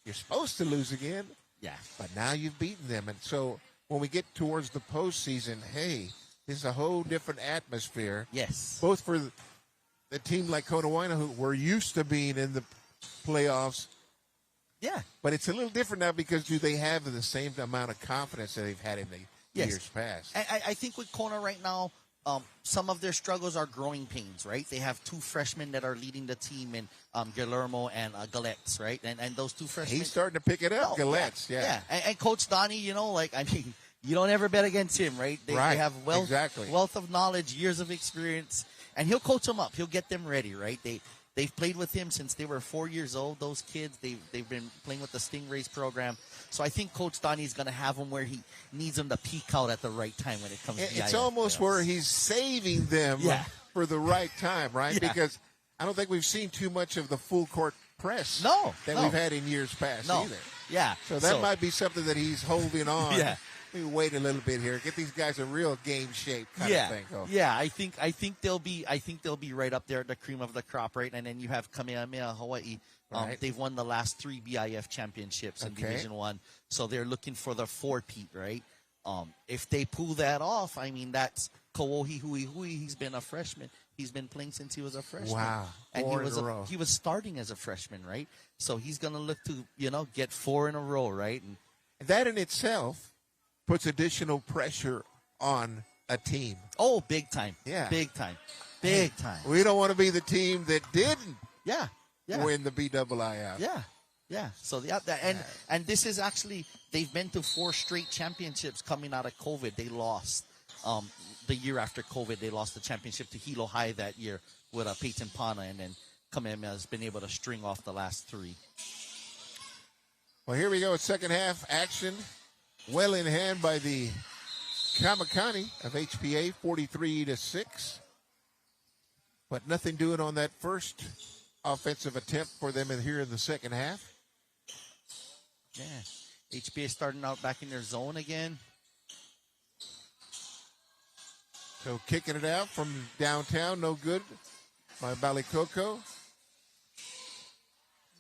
you're supposed to lose again. Yeah. But now you've beaten them. And so when we get towards the postseason, hey, this is a whole different atmosphere. Yes. Both for the team like Konawaina, who we're used to being in the playoffs. Yeah. But it's a little different now because do they have the same amount of confidence that they've had in the years past? I think with Kona right now, some of their struggles are growing pains, right? They have two freshmen that are leading the team in Guillermo and Galettes, right? And those two freshmen. He's starting to pick it up, Galettes, yeah. And Coach Donnie, you don't ever bet against him, right? They have wealth of knowledge, years of experience, and he'll coach them up. He'll get them ready, right? They've played with him since they were 4 years old. Those kids, they've been playing with the Stingrays program. So I think Coach Donnie's going to have them where he needs them to peak out at the right time when it comes to It's almost where he's saving them for the right time, right? Yeah. Because I don't think we've seen too much of the full court press that we've had in years past either. Yeah. So that might be something that he's holding on. Yeah. Let me wait a little bit here. Get these guys a real game shape kind of thing. Oh. Yeah, I think they'll be right up there at the cream of the crop, right? And then you have Kamehameha Hawaii. Right. They've won the last 3 BIF championships in Division 1. So they're looking for the 4-peat, right? If they pull that off, I mean, that's Kawohi Hui. He's been a freshman. He's been playing since he was a freshman. Wow. And Four in a row. he was starting as a freshman, right? So he's going to look to, get 4 in a row, right? And that in itself puts additional pressure on a team. Oh, big time. Yeah. Big time. Big time. We don't want to be the team that didn't Yeah. win the BIIF. Yeah. So and this is actually, they've been to 4 straight championships coming out of COVID. They lost the year after COVID. They lost the championship to Hilo High that year with Peyton Pana, and then Kamehameha has been able to string off the last 3. Well, here we go. Second half action. Well in hand by the Kamakani of HPA, 43-6. But nothing doing on that first offensive attempt for them here in the second half. Yeah. HPA starting out back in their zone again. So kicking it out from downtown, no good by Balikoko.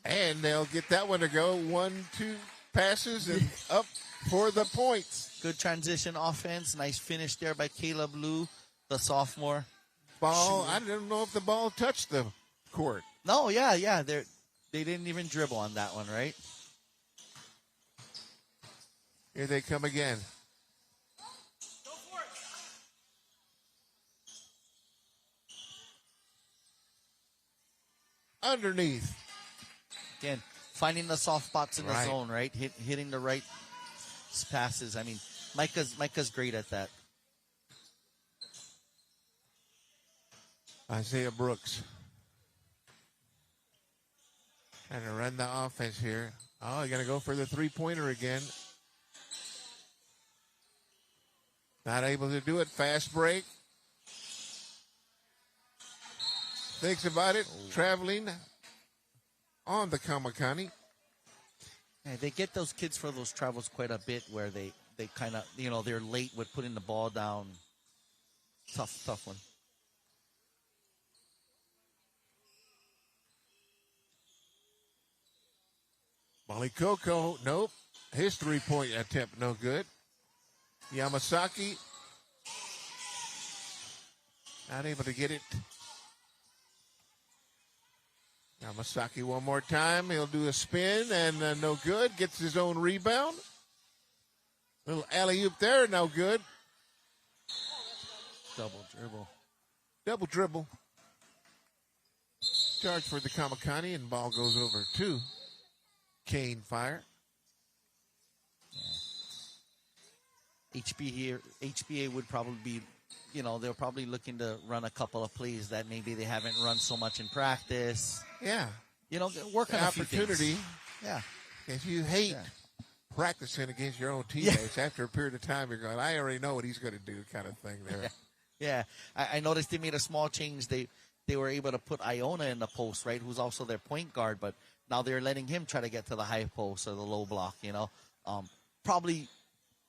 And they'll get that one to go. 1-2 passes and up for the points. Good transition offense. Nice finish there by Caleb Liu, the sophomore. Ball, I don't know if the ball touched the court. No, yeah. They didn't even dribble on that one, right? Here they come again. Go for it. Underneath. Again, finding the soft spots in the Right. zone, right? Hitting the right passes. I mean, Micah's great at that. Isaiah Brooks. Trying to run the offense here. Oh, you're going to go for the three-pointer again. Not able to do it. Fast break. Thinks about it. Traveling on the Kamakani. Yeah, they get those kids for those travels quite a bit where they kind of, they're late with putting the ball down. Tough one. Balikoko, nope. His three-point attempt, no good. Yamasaki, not able to get it Yamasaki one more time. He'll do a spin and no good. Gets his own rebound. Little alley-oop there, no good. Double dribble. Double dribble. Charge for the Kamakani, and ball goes over to Kane Fire. Yeah. HBA would probably be, they're probably looking to run a couple of plays that maybe they haven't run so much in practice. Yeah. Work on the a few opportunity. things. Yeah. If you hate practicing against your own teammates, after a period of time, you're going, I already know what he's going to do, kind of thing there. Yeah. I noticed they made a small change. They were able to put Iona in the post, right, who's also their point guard, but now they're letting him try to get to the high post or the low block, Probably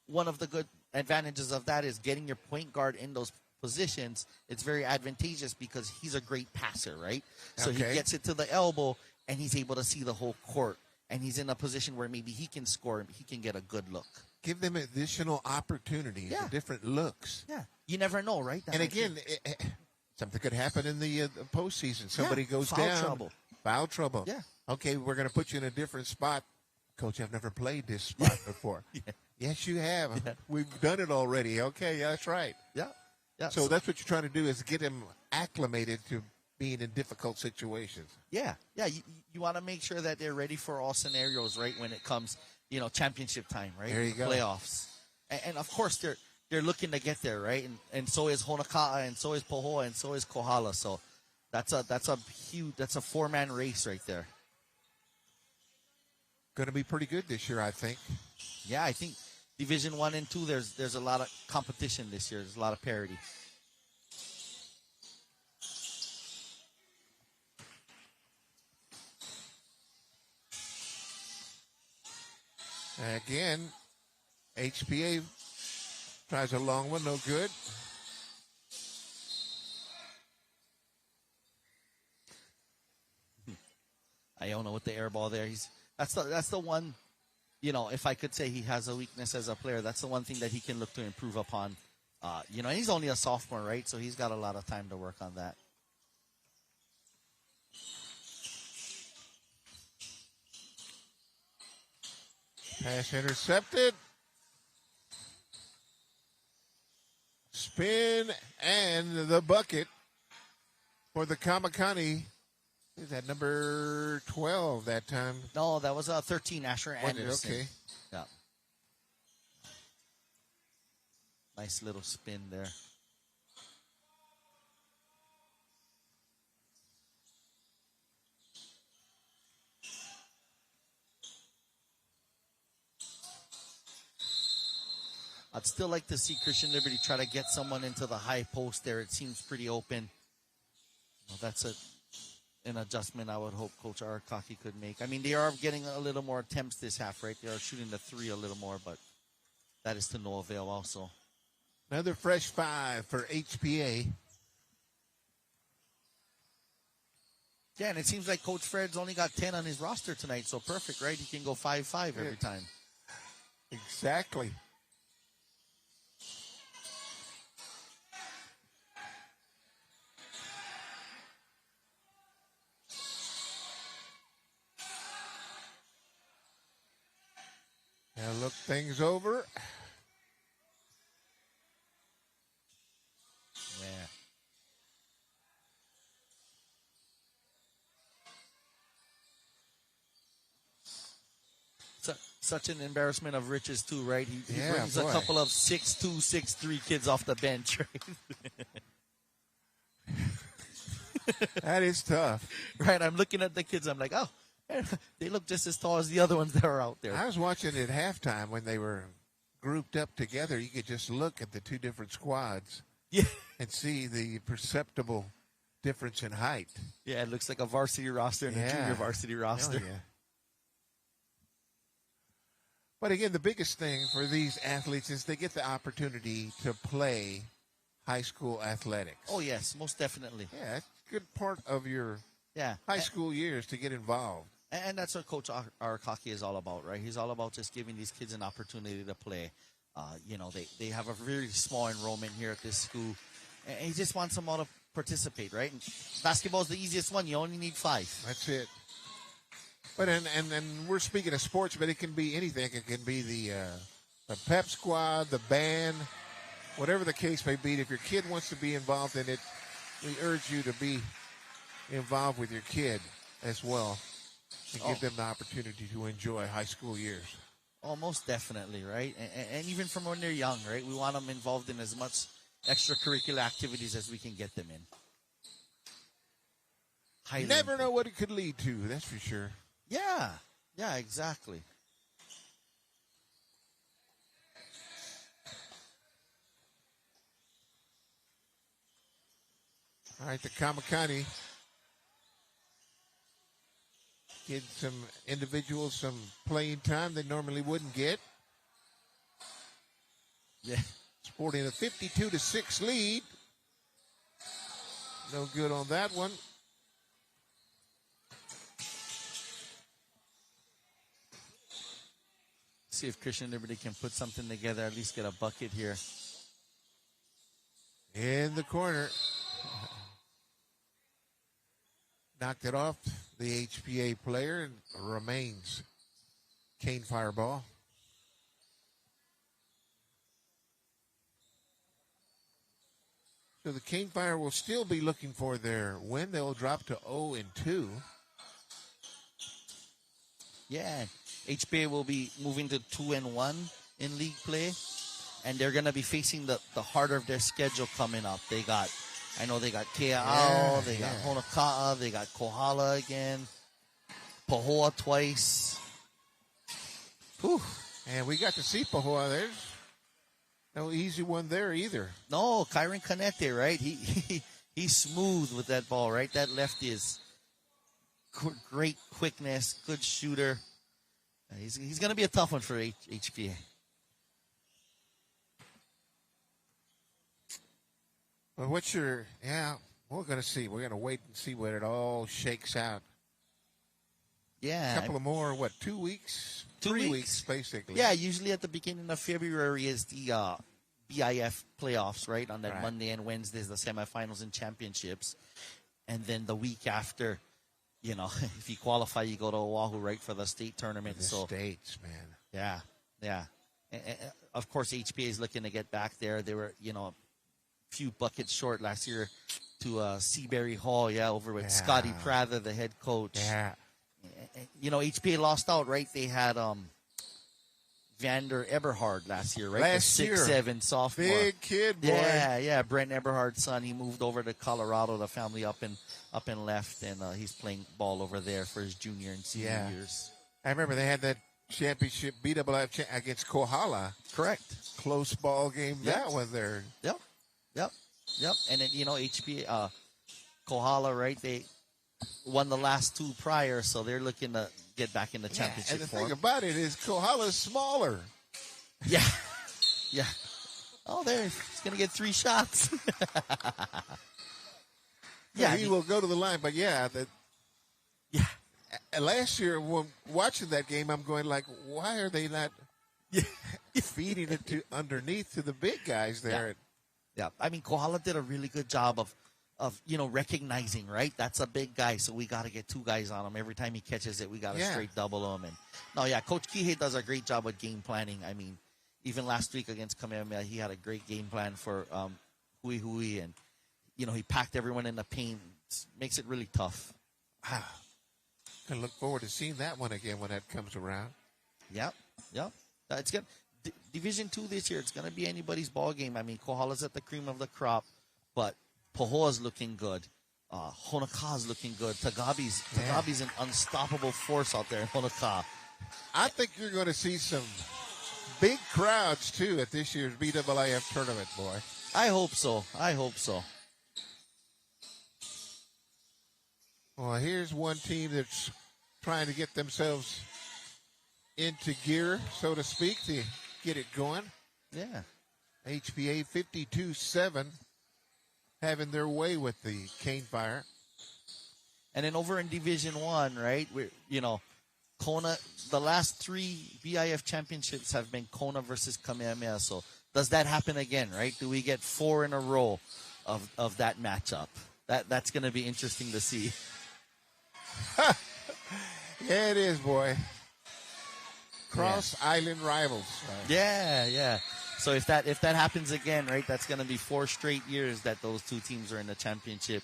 one of the good advantages of that is getting your point guard in those positions. It's very advantageous because he's a great passer, right? So he gets it to the elbow, and he's able to see the whole court, and he's in a position where maybe he can score, he can get a good look. Give them additional opportunities, different looks. Yeah. You never know, right? And again, something could happen in the postseason. Somebody goes foul down. Trouble. Foul trouble. Yeah. Okay, we're going to put you in a different spot. Coach, I've never played this spot before. Yes, you have. Yeah. We've done it already. Okay, yeah, that's right. Yeah. Yeah. So that's what you're trying to do is get him acclimated to being in difficult situations. Yeah. Yeah. You want to make sure that they're ready for all scenarios, right, when it comes, championship time, right? There you go. Playoffs. And of course, they're looking to get there, right? And so is Honoka'a, and so is Pohoa, and so is Kohala. So that's a huge, that's a 4-man race right there. Going to be pretty good this year, I think. Yeah, I think Division 1 and 2, there's a lot of competition this year. There's a lot of parity. Again, HPA tries a long one, no good. Iona with the air ball there. That's the one, if I could say he has a weakness as a player, that's the one thing that he can look to improve upon. And he's only a sophomore, right? So he's got a lot of time to work on that. Pass intercepted. Spin and the bucket for the Kamakani. Is that number 12 that time? No, that was 13, Asher Anderson. Okay. Yeah. Nice little spin there. I'd still like to see Christian Liberty try to get someone into the high post there. It seems pretty open. Well, that's an adjustment I would hope Coach Arakaki could make. I mean, they are getting a little more attempts this half, right? They are shooting the 3 a little more, but that is to no avail also. Another fresh 5 for HPA. Yeah, and it seems like Coach Fred's only got 10 on his roster tonight, so perfect, right? He can go 5-5 every time. Exactly. Now look things over. Yeah. Such an embarrassment of riches too, right? He brings a couple of 6'2", 6'3" kids off the bench, right? That is tough. Right, I'm looking at the kids, I'm like, oh, they look just as tall as the other ones that are out there. I was watching at halftime when they were grouped up together. You could just look at the two different squads and see the perceptible difference in height. Yeah, it looks like a varsity roster and a junior varsity roster. Yeah. But again, the biggest thing for these athletes is they get the opportunity to play high school athletics. Oh, yes, most definitely. Yeah, it's a good part of your high school years to get involved. And that's what Coach Arakaki is all about, right? He's all about just giving these kids an opportunity to play. They have a very small enrollment here at this school. And he just wants them all to participate, right? And basketball is the easiest one. You only need 5. That's it. But and we're speaking of sports, but it can be anything. It can be the pep squad, the band, whatever the case may be. If your kid wants to be involved in it, we urge you to be involved with your kid as well and give them the opportunity to enjoy high school years. Oh, most definitely, right? And even from when they're young, right? We want them involved in as much extracurricular activities as we can get them in. You never know what it could lead to, that's for sure. Yeah, exactly. All right, the Kamakani get some individuals some playing time they normally wouldn't get. Yeah. Sporting a 52-6 lead. No good on that one. See if Christian Liberty can put something together, at least get a bucket here. In the corner. Knocked it off the HPA player and remains Cane Fireball. So the Cane Fire will still be looking for their win. They'll drop to 0-2. Yeah, HPA will be moving to 2-1 in league play, and they're going to be facing the harder of their schedule coming up. They got Kea'au, they got Honoka'a, they got Kohala again, Pahoa twice. Whew. And we got to see Pahoa. There's no easy one there either. No, Kyron Canete, right? He's smooth with that ball, right? That lefty is great quickness, good shooter. He's going to be a tough one for HPA. Well, we're going to see. We're going to wait and see what it all shakes out. Yeah. A couple of more, 2 weeks? 3 weeks, basically. Yeah, usually at the beginning of February is the BIIF playoffs, right? On that Monday and Wednesdays, the semifinals and championships. And then the week after, if you qualify, you go to Oahu, right, for the state tournament. The states, man. Yeah. And of course, HPA is looking to get back there. They were, a few buckets short last year to Seabury Hall, over with Scotty Prather, the head coach. Yeah. HPA lost out, right? They had Vander Eberhard last year, right? Last year. 6'7" sophomore. Big kid, boy. Yeah. Brent Eberhard's son. He moved over to Colorado. The family up and left, and he's playing ball over there for his junior and senior years. I remember they had that championship BIIF against Kohala. Correct. Close ball game. That was there. Yep. And then, HPA, Kohala, right? They won the last 2 prior, so they're looking to get back in the championship and the form. thing about it is Kohala's smaller. Yeah. Oh, there. He's going to get 3 shots. He will go to the line, but last year, when watching that game, I'm going like, why are they not feeding it to underneath to the big guys there? Yeah. I mean, Kohala did a really good job of recognizing, right? That's a big guy, so we got to get 2 guys on him. Every time he catches it, we got to straight double him. And Coach Kihei does a great job with game planning. I mean, even last week against Kamehameha, he had a great game plan for Hui Hui, and he packed everyone in the paint. Makes it really tough. I look forward to seeing that one again when that comes around. Yep. It's good. Division 2 this year, it's going to be anybody's ball game. I mean, Kohala's at the cream of the crop, but Pahoa's looking good. Honoka's looking good. Tagabi's an unstoppable force out there in Honoka. I think you're going to see some big crowds, too, at this year's BIIF tournament, boy. I hope so. Well, here's one team that's trying to get themselves into gear, so to speak, to get it going. Yeah. HPA 52-7 having their way with the Cane Fire. And then over in Division 1, right, Kona, the last 3 BIF championships have been Kona versus Kamehameha. So does that happen again, right? Do we get 4 in a row? of that matchup. That's going to be interesting to see. Yeah, it is, boy. Cross island rivals. Yeah. So if that happens again, right, that's going to be 4 straight years that those two teams are in the championship,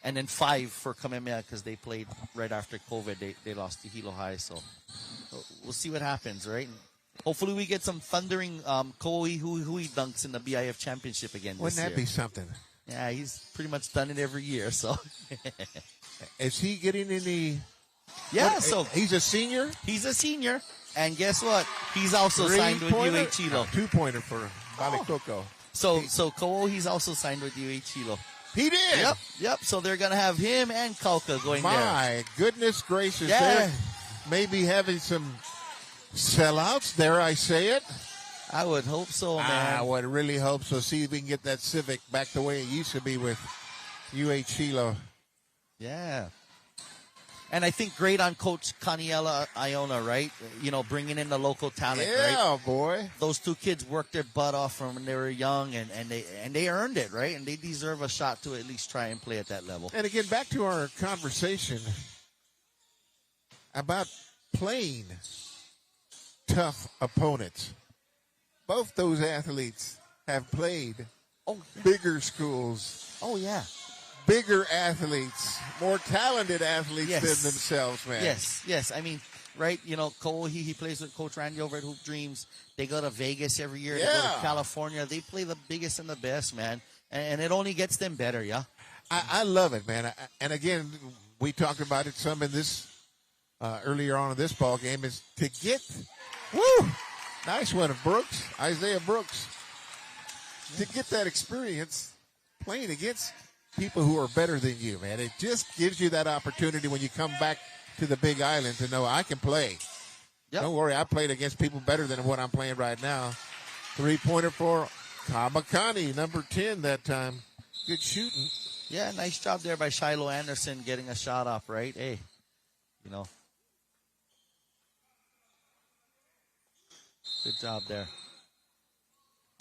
and then 5 for Kamehameha because they played right after COVID. They lost to Hilo High, so we'll see what happens, right? Hopefully we get some thundering Ko'i Hui dunks in the BIF championship again. Wouldn't that be something? Yeah, he's pretty much done it every year. So is he getting any? Yeah, so he's a senior, and guess what? He's also signed with UH Hilo. 2-pointer for Balikoko. So Ko'o, he's also signed with UH Hilo. He did. Yep. So they're gonna have him and Kauka going there. My goodness gracious! Yeah. They're maybe having some sellouts. Dare I say it? I would hope so, man. I would really hope so. See if we can get that Civic back the way it used to be with UH Hilo. Yeah. And I think great on Coach Kaniela Iona, right? You know, bringing in the local talent, right? Yeah, boy. Those two kids worked their butt off from when they were young, and they earned it, right? And they deserve a shot to at least try and play at that level. And again, back to our conversation about playing tough opponents. Both those athletes have played bigger schools. Oh, yeah. Bigger athletes, more talented athletes than themselves, man. Yes. I mean, right, you know, Cole, he plays with Coach Randy over at Hoop Dreams. They go to Vegas every year. Yeah. They go to California. They play the biggest and the best, man. And it only gets them better, yeah? I love it, man. And again, we talked about it some in this, earlier on in this ball game, is to get, nice one of Brooks, Isaiah Brooks, to get that experience playing against people who are better than you, man. It just gives you that opportunity when you come back to the Big Island to know I can play. Yep. Don't worry, I played against people better than what I'm playing right now. 3-pointer for Kamakani, number 10 that time. Good shooting. Yeah, nice job there by Shiloh Anderson getting a shot off, right? Hey, you know. Good job there.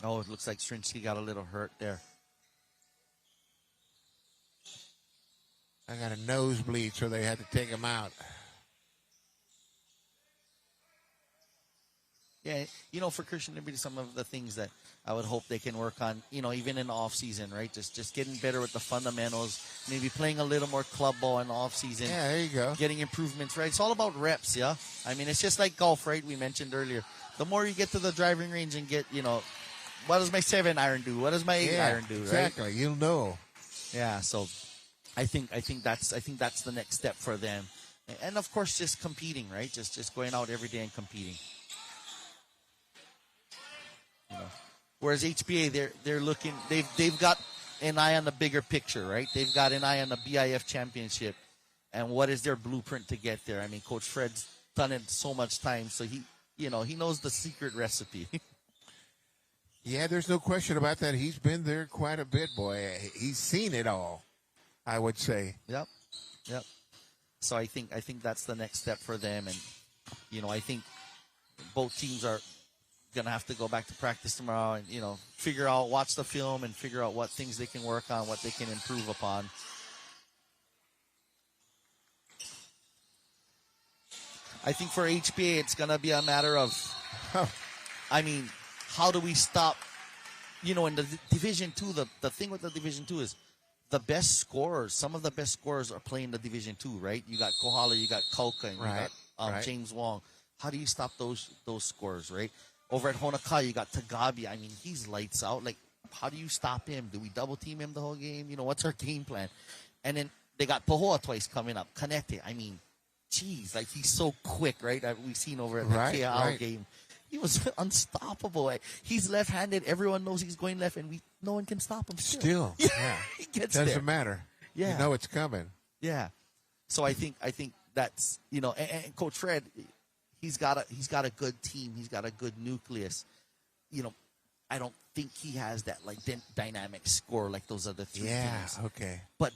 Oh, it looks like Strinsky got a little hurt there. I got a nosebleed, so they had to take him out. Yeah, you know, for Christian Liberty, some of the things that I would hope they can work on, you know, even in the off season, right? Just getting better with the fundamentals, maybe playing a little more club ball in the off season. Yeah, there you go. Getting improvements, right? It's all about reps, yeah? I mean, it's just like golf, right? We mentioned earlier. The more you get to the driving range and get, you know, what does my 7 iron do? What does my 8 iron do, right? Exactly. You'll know. Yeah, so I think that's the next step for them. And of course just competing, right? Just going out every day and competing. You know. Whereas HBA they're looking they've got an eye on the bigger picture, right? They've got an eye on the BIF championship and what is their blueprint to get there. I mean, Coach Fred's done it so much time, so he knows the secret recipe. Yeah, there's no question about that. He's been there quite a bit, boy. He's seen it all, I would say. Yep. So I think that's the next step for them, and you know, I think both teams are gonna have to go back to practice tomorrow and, you know, watch the film and figure out what things they can work on, what they can improve upon. I think for HBA it's gonna be a matter of, I mean, how do we stop, you know, in the Division 2, the thing with the Division 2 is the best scorers, some of the best scorers are playing the Division 2, right? You got Kohala, you got Kauka, and you got James Wong. How do you stop those scorers, right? Over at Honokai, you got Tagabi. I mean, he's lights out. Like, how do you stop him? Do we double team him the whole game? You know, what's our game plan? And then they got Pahoa twice coming up. Kanete, I mean, geez, like he's so quick, right? We've seen over at the KL game. He was unstoppable. He's left-handed. Everyone knows he's going left, and no one can stop him. Still, yeah. He gets Doesn't there. matter. Yeah, you know it's coming. Yeah. So I think that's, you know, and Coach Fred, he's got a good team. He's got a good nucleus. You know, I don't think he has that like dynamic score like those other three teams. Okay. But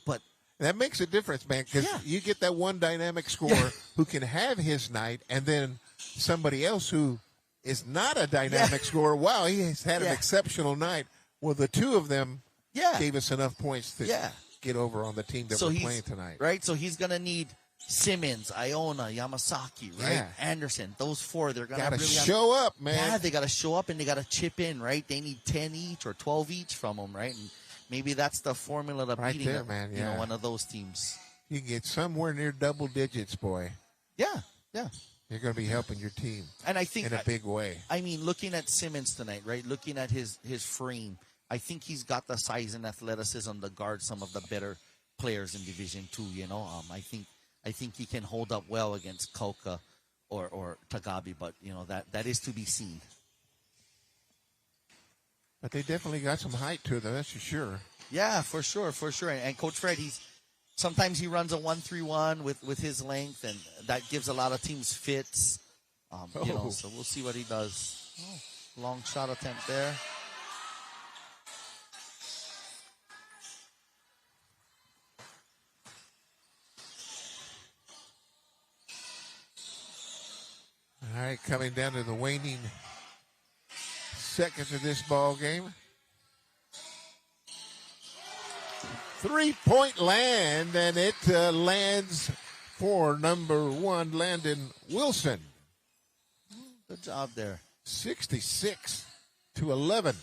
that makes a difference, man, because you get that one dynamic scorer who can have his night, and then somebody else who is not a dynamic scorer. Wow, he has had an exceptional night. Well, the two of them gave us enough points to Yeah. get over on the team that So we're he's playing tonight. right. So he's gonna need Simmons, Iona, Yamasaki, right? Yeah. Anderson. Those four, they're gonna Got to really show up, man. Yeah, they got to show up and they got to chip in, right? They need 10 each or 12 each from them, right? And maybe that's the formula to Right beating there, them, man, you know, yeah. one of those teams. You can get somewhere near double digits, boy. Yeah, yeah. You're going to be helping your team And I think in a big way. I mean, looking at Simmons tonight, right? Looking at his frame, I think he's got the size and athleticism to guard some of the better players in Division Two. You know, I think he can hold up well against Koka or Tagabi, but you know that is to be seen. But they definitely got some height to them, that's for sure. Yeah, for sure. And Coach Fred, sometimes he runs a 1-3-1 with his length, and that gives a lot of teams fits. You know, so we'll see what he does. Oh, long shot attempt there. All right, coming down to the waning seconds of this ball game. 3-point land, and it lands for number 1, Landon Wilson. Good job there. 66-11.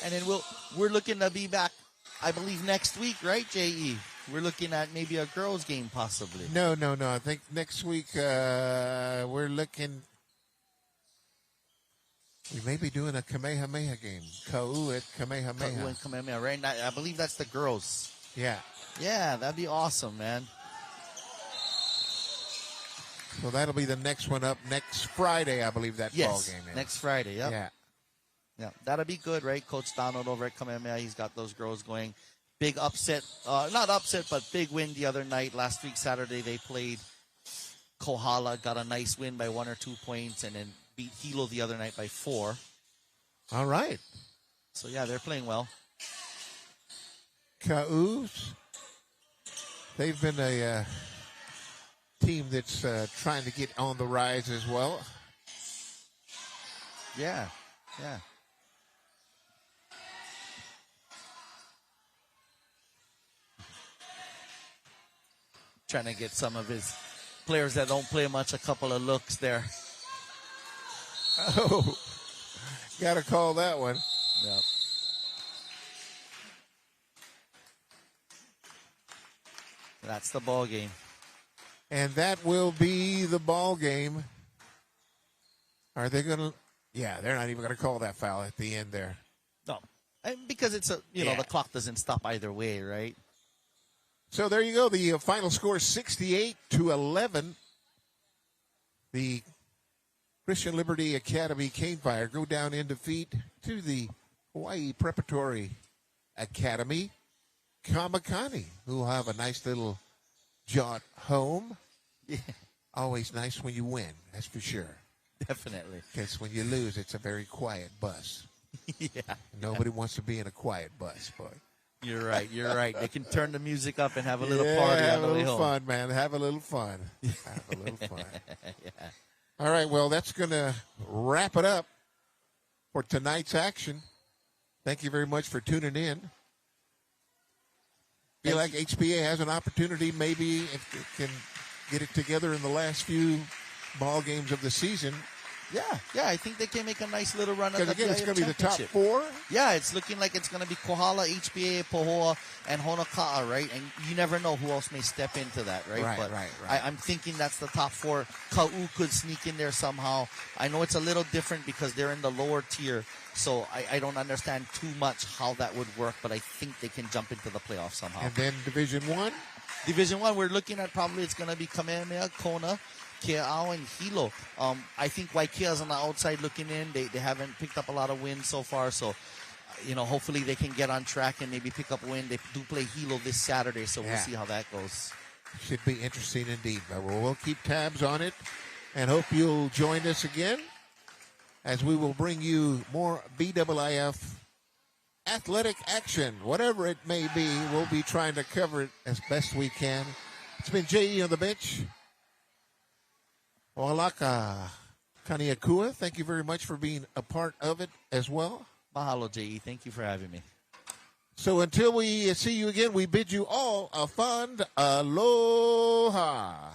And then we're looking to be back, I believe, next week, right, J.E.? We're looking at maybe a girls' game, possibly. No. I think next week we're looking. We may be doing a Kamehameha game. Ka'u at Kamehameha. Ka'u and Kamehameha, right? I believe that's the girls. Yeah. Yeah, that'd be awesome, man. So that'll be the next one up next Friday, I believe that ball game is. Next Friday, yep. Yeah. Yeah, that'll be good, right? Coach Donald over at Kamehameha, he's got those girls going. Big upset, not upset, but big win the other night. Last week, Saturday, they played Kohala, got a nice win by 1 or 2 points, and then beat Hilo the other night by 4. All right. So, yeah, they're playing well. Ka'u's, they've been a team that's trying to get on the rise as well. Yeah. Trying to get some of his players that don't play much a couple of looks there. Oh, got to call that one. Yep. That's the ball game. And that will be the ball game. Are they going to? Yeah, they're not even going to call that foul at the end there. No. And because it's you know, the clock doesn't stop either way, right? So there you go. The final score 68-11. The Christian Liberty Academy Cane Fire go down in defeat to the Hawaii Preparatory Academy Kamakani, who will have a nice little jaunt home. Yeah, Always nice when you win, that's for sure. definitely. Because when you lose, it's a very quiet bus. Yeah. Nobody wants to be in a quiet bus, boy. You're right. They can turn the music up and have a little Yeah, party have on the a way little home. fun, man. Have a little fun. Have a little fun. Yeah. All right, well, that's going to wrap it up for tonight's action. Thank you very much for tuning in. Feel like HPA has an opportunity, maybe if it can get it together in the last few ball games of the season. Yeah, I think they can make a nice little run at the Because again, it's BIIF going to be the top championship. 4. Yeah, it's looking like it's going to be Kohala, HBA, Pohoa, and Honoka'a, right? And you never know who else may step into that, right? Right. I'm thinking that's the top 4. Ka'u could sneak in there somehow. I know it's a little different because they're in the lower tier, so I don't understand too much how that would work, but I think they can jump into the playoffs somehow. And then Division 1. Division 1, we're looking at probably it's going to be Kamehameha, Kona, Kea'au, and Hilo. I think Waikia's on the outside looking in. They haven't picked up a lot of wins so far, so hopefully they can get on track and maybe pick up a win. They do play Hilo this Saturday, so we'll see how that goes. Should be interesting indeed. But we'll keep tabs on it and hope you'll join us again as we will bring you more BIIF athletic action, whatever it may be. We'll be trying to cover it as best we can. It's been J.E. on the bench. Oaxaca Kaniakua, thank you very much for being a part of it as well. Mahalo, J.E. Thank you for having me. So until we see you again, we bid you all a fond aloha.